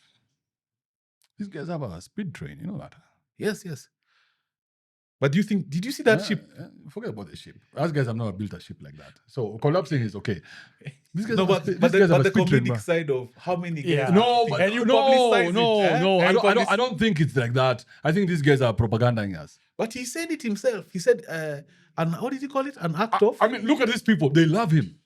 These guys have a speed train, you know that. yes. But do you think? Did you see that Yeah, ship? yeah, forget about the ship. Us guys have never built a ship like that. So collapsing is okay. These guys No, have but a but these guys have the a speed train, comedic bro. side of how many Yeah. guys? No, but and you no, publicize it, no, eh? no. And I don't think it's like that. I think these guys are propagandaing us. But he said it himself. He said, what did he call it? An act of. I mean, look at these people. They love him.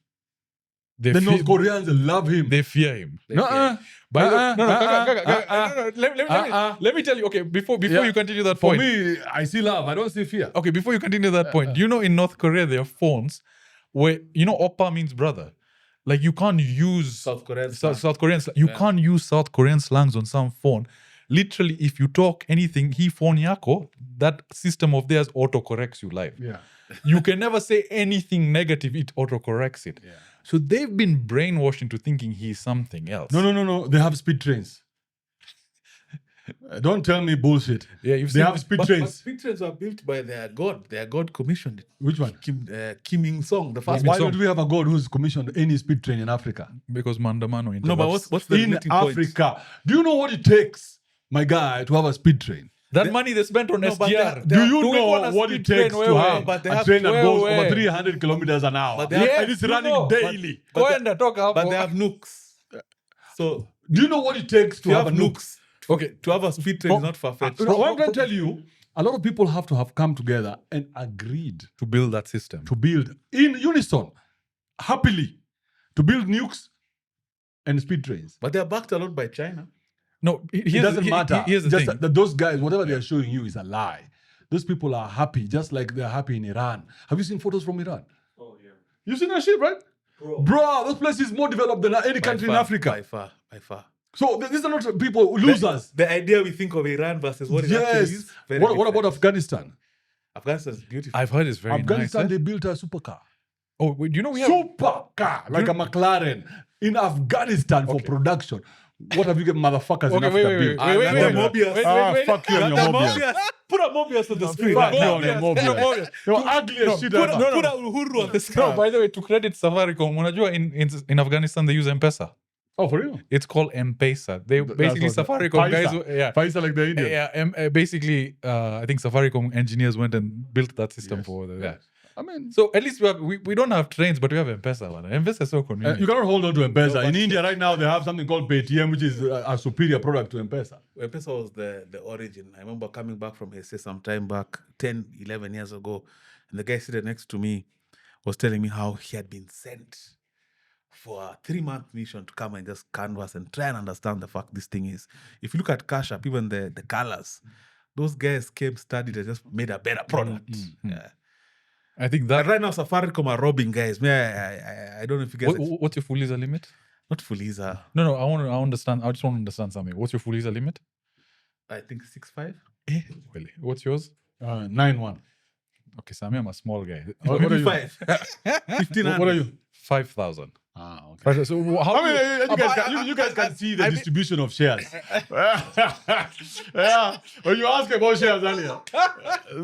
They The fear, North Koreans love him. they fear him. Nuh-uh. By the Uh-uh, no, uh-uh, let me tell you. Okay, before Yeah. you continue that For point. me, I see love. I don't see fear. Okay, before you continue that point, do you know in North Korea there are phones where oppa means brother. Like you can't use South Korean South Korean slang. You can't use South Korean slangs on some phone. Literally, if you talk anything, he phone yako, that system of theirs autocorrects you live. Yeah. You can never say anything negative, it autocorrects it. Yeah. So they've been brainwashed into thinking he's something else. No. They have speed trains. Don't tell me bullshit. Yeah, you've They seen have speed But trains. speed trains were built by their god. Their god commissioned it. Which one? Kim Il Sung, the first Why Song. don't we have a god who's commissioned any speed train in Africa? because Mandamano interrupts. No, but what's the In meeting point? Africa. Do you know what it takes, my guy, to have a speed train? that money they spent on No, but SGR. Do you Do we want know a what speed it takes train? to Where? have But they a have- train that where, goes where? over 300 kilometers an hour? But they have- and it's you running know, but- daily. Kwenda, toka hapo. But they have nukes. So Do you know what it takes to you have have a nuke? nukes. Okay. To have a speed train is not far-fetched. What I'm trying to tell you, a lot of people have to have come together and agreed To build that system. to build in unison, happily, to build nukes and speed trains. But they are backed a lot by China. No, It doesn't matter. Here's the Just thing. that those guys, whatever they're showing you is a lie. Those people are happy, just like they're happy in Iran. Have you seen photos from Iran? Oh, yeah. You've seen that shit, right? Bro, those places more developed than any country in Africa. By far. So these are not people losers. The idea we think of Iran versus what it actually Yes. is. Very What different. about Afghanistan? Afghanistan is beautiful. I've heard it's very Afghanistan, nice. they built a supercar. Oh, wait, do you know we have? Supercar, like a McLaren in Afghanistan for production. What have you got, motherfuckers in Okay, Africa wait, built? wait, wait, the wait, Mobius. wait. Fuck you and your Mobius. Put a Mobius on the screen. Fuck right you now. and your Mobius. You're ugly as shit. Put ever. a Uhuru on the screen. No, by the way, to credit Safaricom, unajua in Afghanistan they use Mpesa. Oh, for real? It's called Mpesa. They basically what- Safaricom guys. Paisa. Yeah. Paisa like the Indian. Yeah, basically, I think Safaricom engineers went and built that system Yes, for the. yes. I mean, So at least we don't have trains, but we have Mpesa. Man. Mpesa is so convenient. you cannot hold on to Mpesa. In India right now, they have something called Paytm, which is a superior product to Mpesa. Mpesa was the origin. I remember coming back from SA some time back, 10, 11 years ago, and the guy sitting next to me was telling me how he had been sent for a 3-month mission to come and just canvas and try and understand the fact this thing is. If you look at Cash App, even the colors, those guys came, studied, and just made a better product. Yeah. I think But that. right now, Safaricom are robbing guys. I don't know if you guys... What's your Fuliza limit? not Fuliza. No. I understand. I just want to understand something. What's your Fuliza limit? I think 6'5". Really? What's yours? 9-1. Okay, Sammy, I'm a small guy. What are you? 5. 1500. What are you? 5,000. Ah, okay. So how? I mean, you guys can see the distribution of shares. Yeah. When you asked about shares earlier,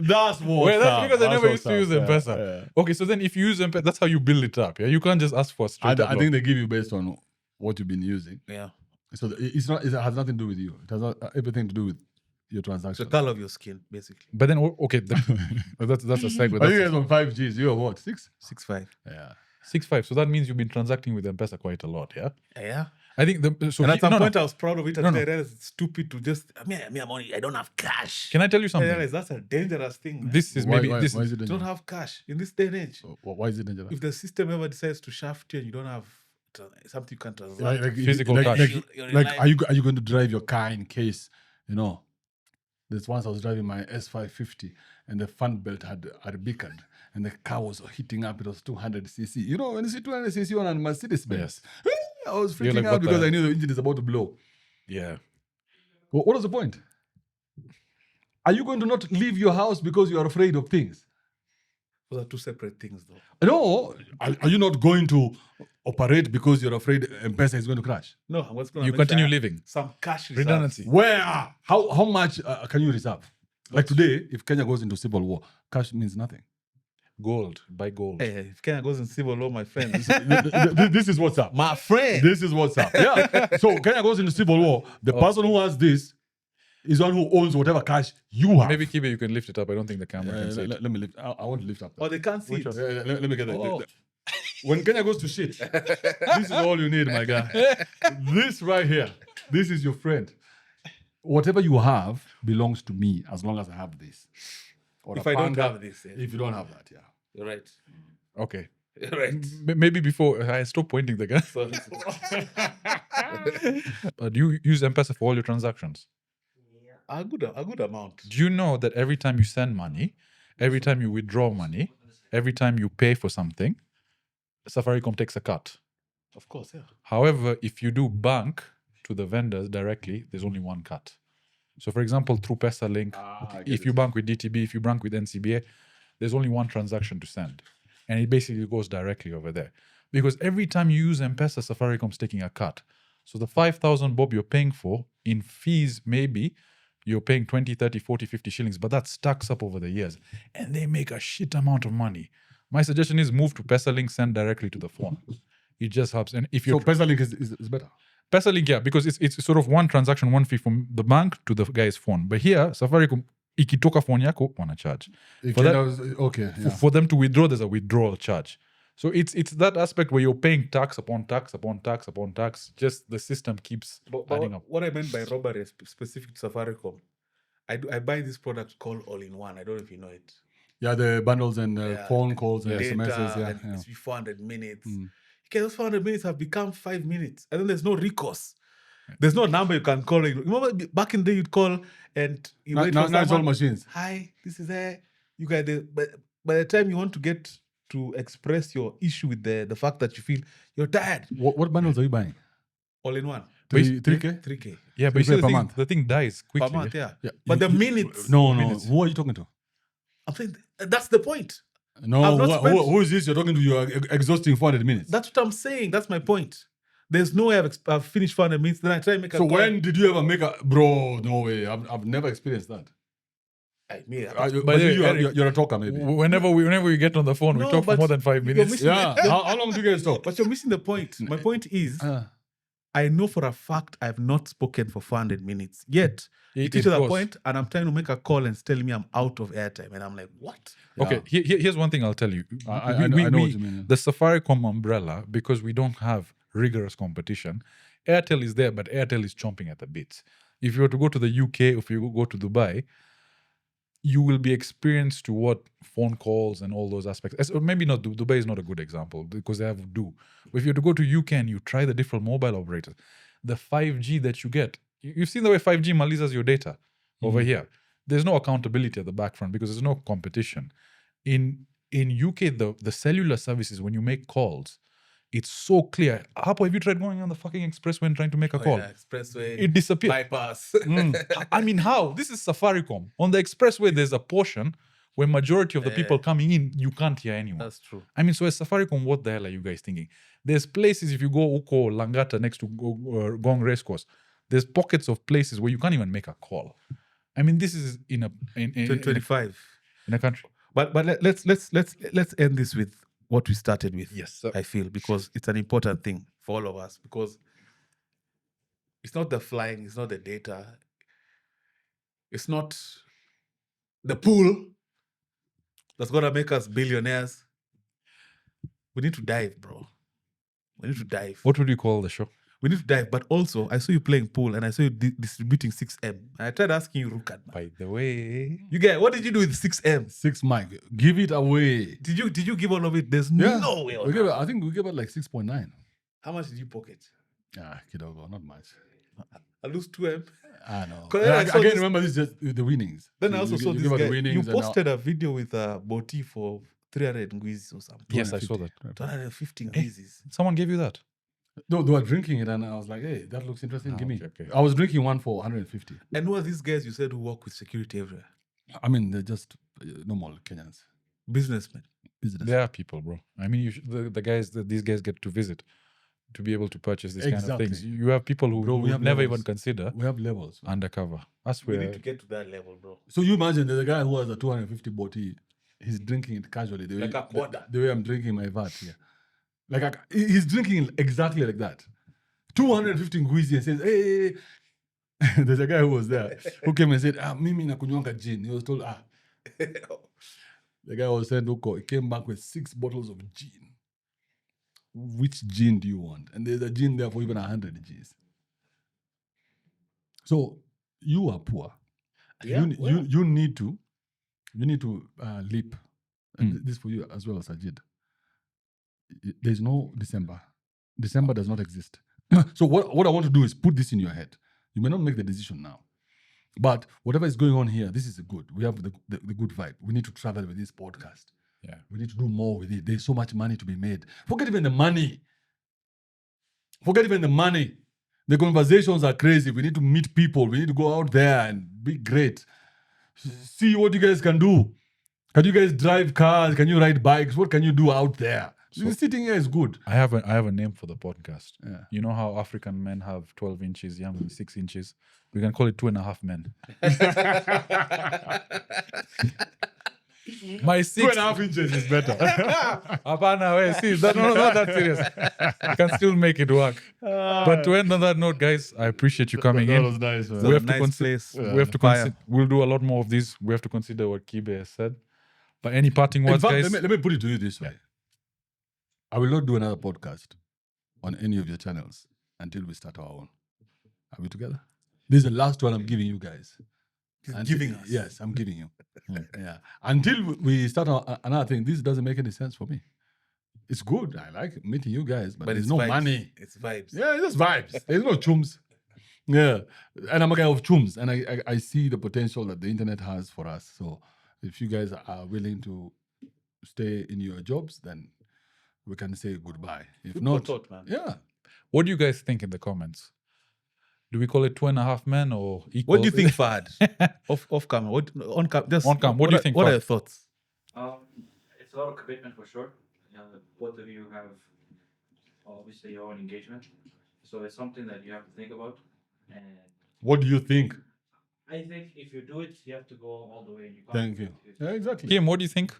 that's what. Well, that's because I never used to use them. Mpesa. Okay, so then if you use Mpesa, that's how you build it up. Yeah, you can't just ask for a straight up I loan. think they give you based on what you've been using. Yeah. So it's not. It has nothing to do with you. It has not, everything to do with your It's the transaction. color of your skin, basically. But then okay, that's a segue. Are you That's guys on 5Gs? You're what? 6? 6'5". Yeah. 6.5. So that means you've been transacting with Mpesa quite a lot. Yeah, Yeah. I think so. And at some no, point, I was proud of it. And No, I no. realized it's stupid to just, I don't have cash. Can I tell you I something? realized that's a dangerous thing. Man. This is Why, maybe why, this. why is it You dangerous? don't have cash in this day and age. Why is it dangerous? If the system ever decides to shaft you and you don't have something you can transact, Like, Physical like, cash. Like, You're like, relying- are you going to drive your car in case, there's once I was driving my S550 and the fan belt had beaconed and the car was heating up. It was 200cc. You know, when you see 200cc on a Mercedes Benz, I was You're freaking like, out what because the- I knew the engine is about to blow. Yeah. What was the point? Are you going to not leave your house because you are afraid of things? Those are two separate things, though. No. Are you not going to operate because you're afraid Mpesa is going to crash? No, I'm just going You continue living. some cash reserves. Redundancy. Where? How much can you reserve? Like today, if Kenya goes into civil war, cash means nothing. Gold. Buy gold. Hey, if Kenya goes in civil law, my friend, This is what's up. my friend. This is what's up. Yeah. So Kenya goes into civil war. The person who has this is one who owns whatever cash you have. Maybe Kibe, you can lift it up. I don't think the camera can see it. let me lift. I want to lift up. Or they can't see it. Let me get that. Oh. When Kenya goes to shit, this is all you need, my guy. This right here, this is your friend. Whatever you have belongs to me as long as I have this. Or If a I don't panda, have this, yeah. if you don't have that, yeah. You're right. Okay. You're right. Maybe before I stop pointing the gun. So, Do you use Mpesa for all your transactions? a good amount. Do you know that every time you send money, every time you withdraw money, every time you pay for something, Safaricom takes a cut? Of course, yeah. However, if you do bank to the vendors directly, there's only one cut. So, for example, through Pesa Link, if you bank with DTB, if you bank with NCBA, there's only one transaction to send. And it basically goes directly over there. Because every time you use M-Pesa, Safaricom's taking a cut. So the 5,000 bob you're paying for in fees, maybe you're paying 20, 30, 40, 50 shillings, but that stacks up over the years and they make a shit amount of money. My suggestion is move to PesaLink, send directly to the phone. It just helps. And if So you're PesaLink is better. PesaLink, yeah, because it's sort of one transaction, one fee from the bank to the guy's phone. But here, Safaricom, ikitoka phone yako, wana charge. For that- Okay. Yeah. For them to withdraw, there's a withdrawal charge. So it's that aspect where you're paying tax upon tax upon tax upon tax. Just the system keeps adding up. What I meant by robbery specific to Safaricom, I buy this product called All-in-One. I don't know if you know it. Yeah, the bundles and Yeah. phone calls and Data, SMSs. Yeah, and yeah. it's 400 minutes. Mm. Okay, those 400 minutes have become 5 minutes. And then there's no recourse. There's no number you can call. Remember back in the day you'd call and you wait Now for it's all someone. machines. Hi, this is you guys. But by the time you want to get to express your issue with the fact that you feel you're tired, What bundles are you buying? All-in-one, 3K? 3K Yeah, but you 3K see, per month. the thing dies quickly. per month, yeah. Yeah. But the minutes, No. minutes. Who are you talking to? I'm saying that's the point. No. I've not spent- Who is this? You're talking to? You're exhausting 400 minutes. That's what I'm saying. That's my point. There's no way I've finished 400 minutes. Then I try and make a So call. when did you ever make a bro? No way. I've never experienced that. I mean, But the way, you Eric- you're a talker, maybe. Whenever we get on the phone, we No, talk for but more than 5 you're minutes. missing- Yeah. How long do you guys talk? but you're missing the point. My point is, Uh, I know for a fact I've not spoken for 400 minutes. Yet, It- it is it to the goes. point, and I'm trying to make a call and it's telling me I'm out of airtime. And I'm like, what? Okay, here's one thing I'll tell you. I know what you mean. The Safaricom umbrella, because we don't have rigorous competition, Airtel is there, but Airtel is chomping at the bits. If you were to go to the UK, if you go to Dubai, you will be experienced to what phone calls and all those aspects. Or maybe not, Dubai is not a good example because they have do. But if you were to go to UK and you try the different mobile operators, the 5G that you get, you've seen the way 5G malizes your data over here. There's no accountability at the back front because there's no competition. In UK, the cellular services, when you make calls, it's so clear. Hapo, have you tried going on the fucking expressway and trying to make a call? Yeah, expressway, It disappears. bypass. I mean, how? This is Safaricom. On the expressway, there's a portion where majority of the people coming in, you can't hear anyone. That's true. I mean, so as Safaricom, what the hell are you guys thinking? There's places, if you go Uko, Langata, next to Gong Racecourse, there's pockets of places where you can't even make a call. I mean, this is in a 2025. in a country. But let's end this with what we started with. Yes, sir. I feel, because it's an important thing for all of us, because it's not the flying, it's not the data, it's not the pool that's gonna make us billionaires. We need to dive, bro. We need to dive. What would you call the show? We need to dive. But also, I saw you playing pool and I saw you distributing 6M. And I tried asking you, Rukan, By the way, you get, what did you do with 6M? 6 mic. Give it away. Did you give all of it? There's Yeah. no way. on We gave earth. it, I think we gave it like 6.9. How much did you pocket? Kidogo, not much. I lose 2M. I know. 'Cause then I I saw can't this- remember this just the winnings. Then I You also gi- saw you this give out the guy. winnings You and now- posted a video with Boti for 300 ngwizis or something. yes, I saw that. 250 ngwizis. Someone gave you that. No, they were drinking it, and I was like, "Hey, that looks interesting. Give me." okay. I was drinking one for 150. And who are these guys you said who work with security everywhere? I mean, they're just normal Kenyans. Businessmen. Business. There are people, bro. I mean, the guys that these guys get to visit to be able to purchase these kind of Exactly. things. You have people who Bro, we would have never levels. even consider We have levels. undercover. That's We where need to get to that level, bro. So you imagine there's a guy who has a 250 bottle. He's drinking it casually. The way, Like a quarter. The way I'm drinking my vat here. Like he's drinking it exactly like that. 250 ngwizi and says, "Hey." There's a guy who was there who came and said, "Mimi nakunywanga gin." He was told, The guy was saying, "Uko." He came back with 6 bottles of gin. Which gin do you want? And there's a gin there for even 100 Gs. So you are poor. Yeah, You need to leap. And this for you as well, Sajid. There's no December. December does not exist. So what I want to do is put this in your head. You may not make the decision now, but whatever is going on here, this is good. We have the good vibe. We need to travel with this podcast. Yeah. We need to do more with it. There's so much money to be made. Forget even the money. The conversations are crazy. We need to meet people. We need to go out there and be great. See what you guys can do. Can you guys drive cars? Can you ride bikes? What can you do out there? Sitting here is good. I have a name for the podcast. Yeah. You know how African men have 12 inches, young 6 inches. We can call it 2.5 men. My 6 2.5 inches is better. Hapana, wait, see, not that serious. I can still make it work. But to end on that note, guys, I appreciate you coming That in. was nice, man. We have to nice place. We have to Fire. we'll do a lot more of these. We have to consider what Kibe has said. But any parting In words, fact, guys? let me put it to you this way. I will not do another podcast on any of your channels until we start our own. Are we together? This is the last one I'm giving you guys. Giving us. Yes, I'm giving you. Yeah. Until we start another thing, this doesn't make any sense for me. It's good. I like meeting you guys, but there's it's no vibes. money. It's vibes. Yeah, it's just vibes. There's no chums. Yeah. And I'm a guy of chums, and I see the potential that the internet has for us. So if you guys are willing to stay in your jobs, then we can say goodbye. If not, thought, man. yeah. What do you guys think in the comments? Do we call it 2.5 men or equal? What do you think, Fad? off camera. On camera. Just On cam, what do you think, What Fad? are your thoughts? It's a lot of commitment for sure. Both of you have obviously your own engagement, so it's something that you have to think about. And What do you think? I think if you do it, you have to go all the way. You can't Thank you. Yeah, exactly. Kim, what do you think?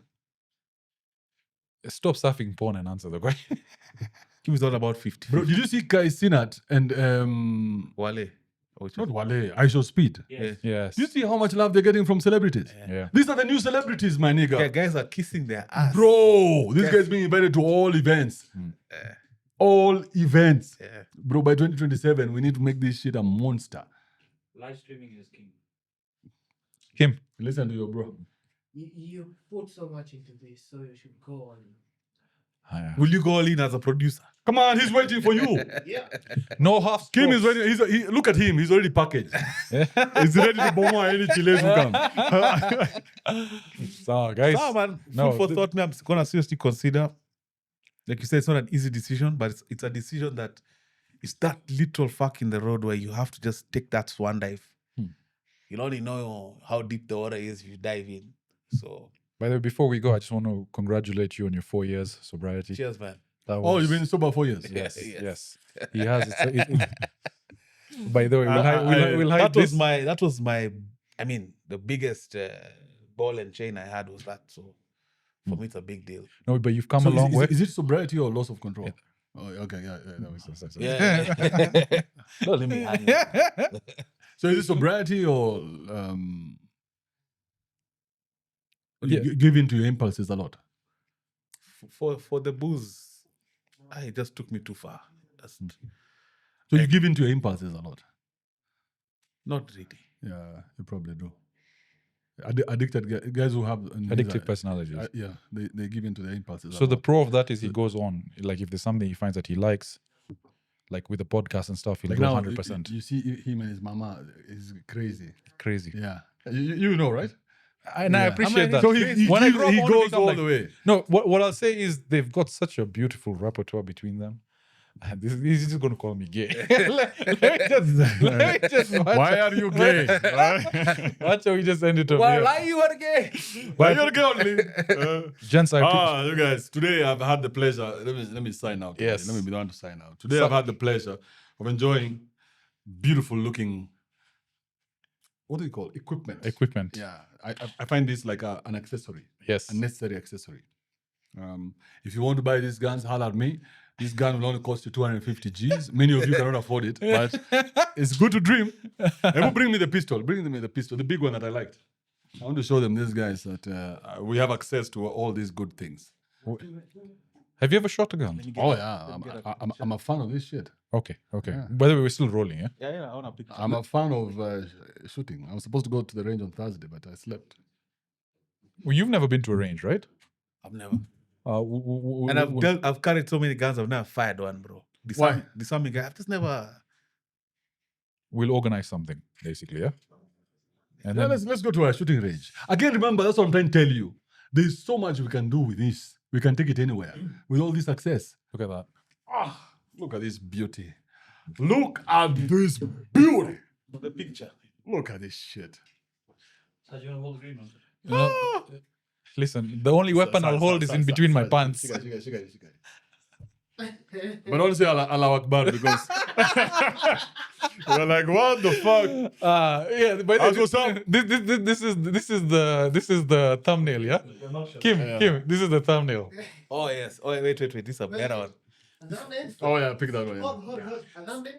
Stop surfing porn and answer the question. Kim is all about 50. Bro, did you see Kai Sinat and Wale. not Wale, I Show Speed? Yes. Yes. Do you see how much love they're getting from celebrities? Yeah. These are the new celebrities, my nigga. Yeah, guys are kissing their ass. Bro, this guy's being invited to all events. All events. Yeah. Bro, by 2027, we need to make this shit a monster. Live streaming is king. Kim. Listen to your bro. You put so much into this, so you should go on. Will you go all in as a producer? Come on, he's waiting for you. Yeah. No half Kim is strokes. ready. Look at him. He's already packaged. He's ready to bomb any chiles who come. So, guys. No, man. No, Food for th- thought, me, I'm going to seriously consider. Like you said, it's not an easy decision, but it's a decision that it's that little fuck in the road where you have to just take that swan dive. You'll only know how deep the water is if you dive in. So, By the way, before we go, I just want to congratulate you on your 4 years sobriety. cheers, man. That Oh, you've been sober 4 years? Yes, Yes. yes. He has. By the way, we'll hide this. That was my. I mean, the biggest ball and chain I had was that. So, for me, it's a big deal. No, but you've come So a long way. is it sobriety or loss of control? Oh, okay, yeah. That makes sense. Yeah. Don't let me hang. So is it sobriety or Yeah. you give in to your impulses a lot? For the booze, it just took me too far. That's So you give in to your impulses a lot? not really. Yeah, you probably do. Addicted guys who have Addictive personalities. yeah, they give in to their impulses. So a the lot. pro of that is he goes on. Like if there's something he finds that he likes, like with the podcast and stuff, he'll like go now, 100%. you see him and his mama is crazy. Crazy. Yeah, you know, right? And I Yeah. appreciate that. So he When I grow up, I wanna goes become all like- the way. No, what I'll say is they've got such a beautiful repertoire between them. And this is just going to call me gay. let me just Why are you gay? watch how we just end it up Well, here. lie you are gay. Why are you gay only? Gents, I appreciate You guys, today I've had the pleasure. Let me sign out. Yes. Let me be the one to sign out. Today I've had the pleasure of enjoying beautiful looking. What do you call equipment? equipment. Yeah, I find this like an accessory, Yes. a necessary accessory. If you want to buy these guns, holler at me. This gun will only cost you 250 G's. Many of you cannot afford it, but it's good to dream. And bring me the pistol. Bring me the pistol, the big one that I liked. I want to show them these guys that we have access to all these good things. Have you ever shot a gun? Oh yeah, I'm a fan of this shit. Okay. Yeah. By the way, we're still rolling, yeah? Yeah, I want to pick. I'm a fan of shooting. I was supposed to go to the range on Thursday, but I slept. Well, you've never been to a range, right? I've never. And And I've carried so many guns. I've never fired one, bro. Why? Disarming guy. I've just never. we'll organize something, basically, yeah? And Yeah, then, let's go to a shooting range. Again, remember, that's what I'm trying to tell you. There's so much we can do with this. We can take it anywhere with all this access. look at that. Look at this beauty. Look at this beauty. The picture. Look at this shit. So you want to hold green on? Listen, the only weapon I'll hold is in between my pants. But don't say Allah Akbar because we're like, what the fuck? Yeah, but Ask what's up. this is the thumbnail, yeah? Kim, this is the thumbnail. Oh yes. Oh wait. This is a better one. Oh yeah, pick that one.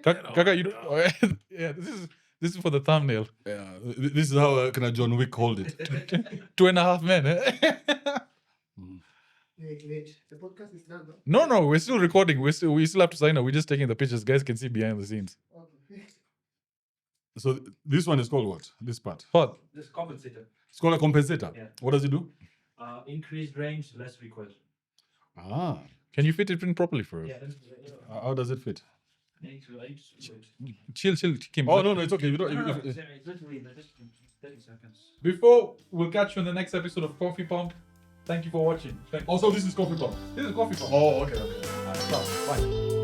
Yeah, Kaka, you don't, yeah, this is for the thumbnail. yeah. This is how can a John Wick hold it. 2.5 men. Eh? Wait. The podcast is done, no? No, we're still recording. We still have to sign up. We're just taking the pictures. Guys can see behind the scenes. Okay. So this one is called what? This part. What? This compensator. It's called a compensator. Yeah. What does it do? Increased range, less recoil. Ah, Can you fit it in properly for us? Yeah. how does it fit? I need to wait. Chill, Kim. Oh no, it's okay. You don't. No, if- it's literally just 30 seconds. Before we'll catch you in the next episode of Coffee Pump. Thank you for watching. Also, this is coffee pump. This is Coffee Pump. Oh, okay. Bye.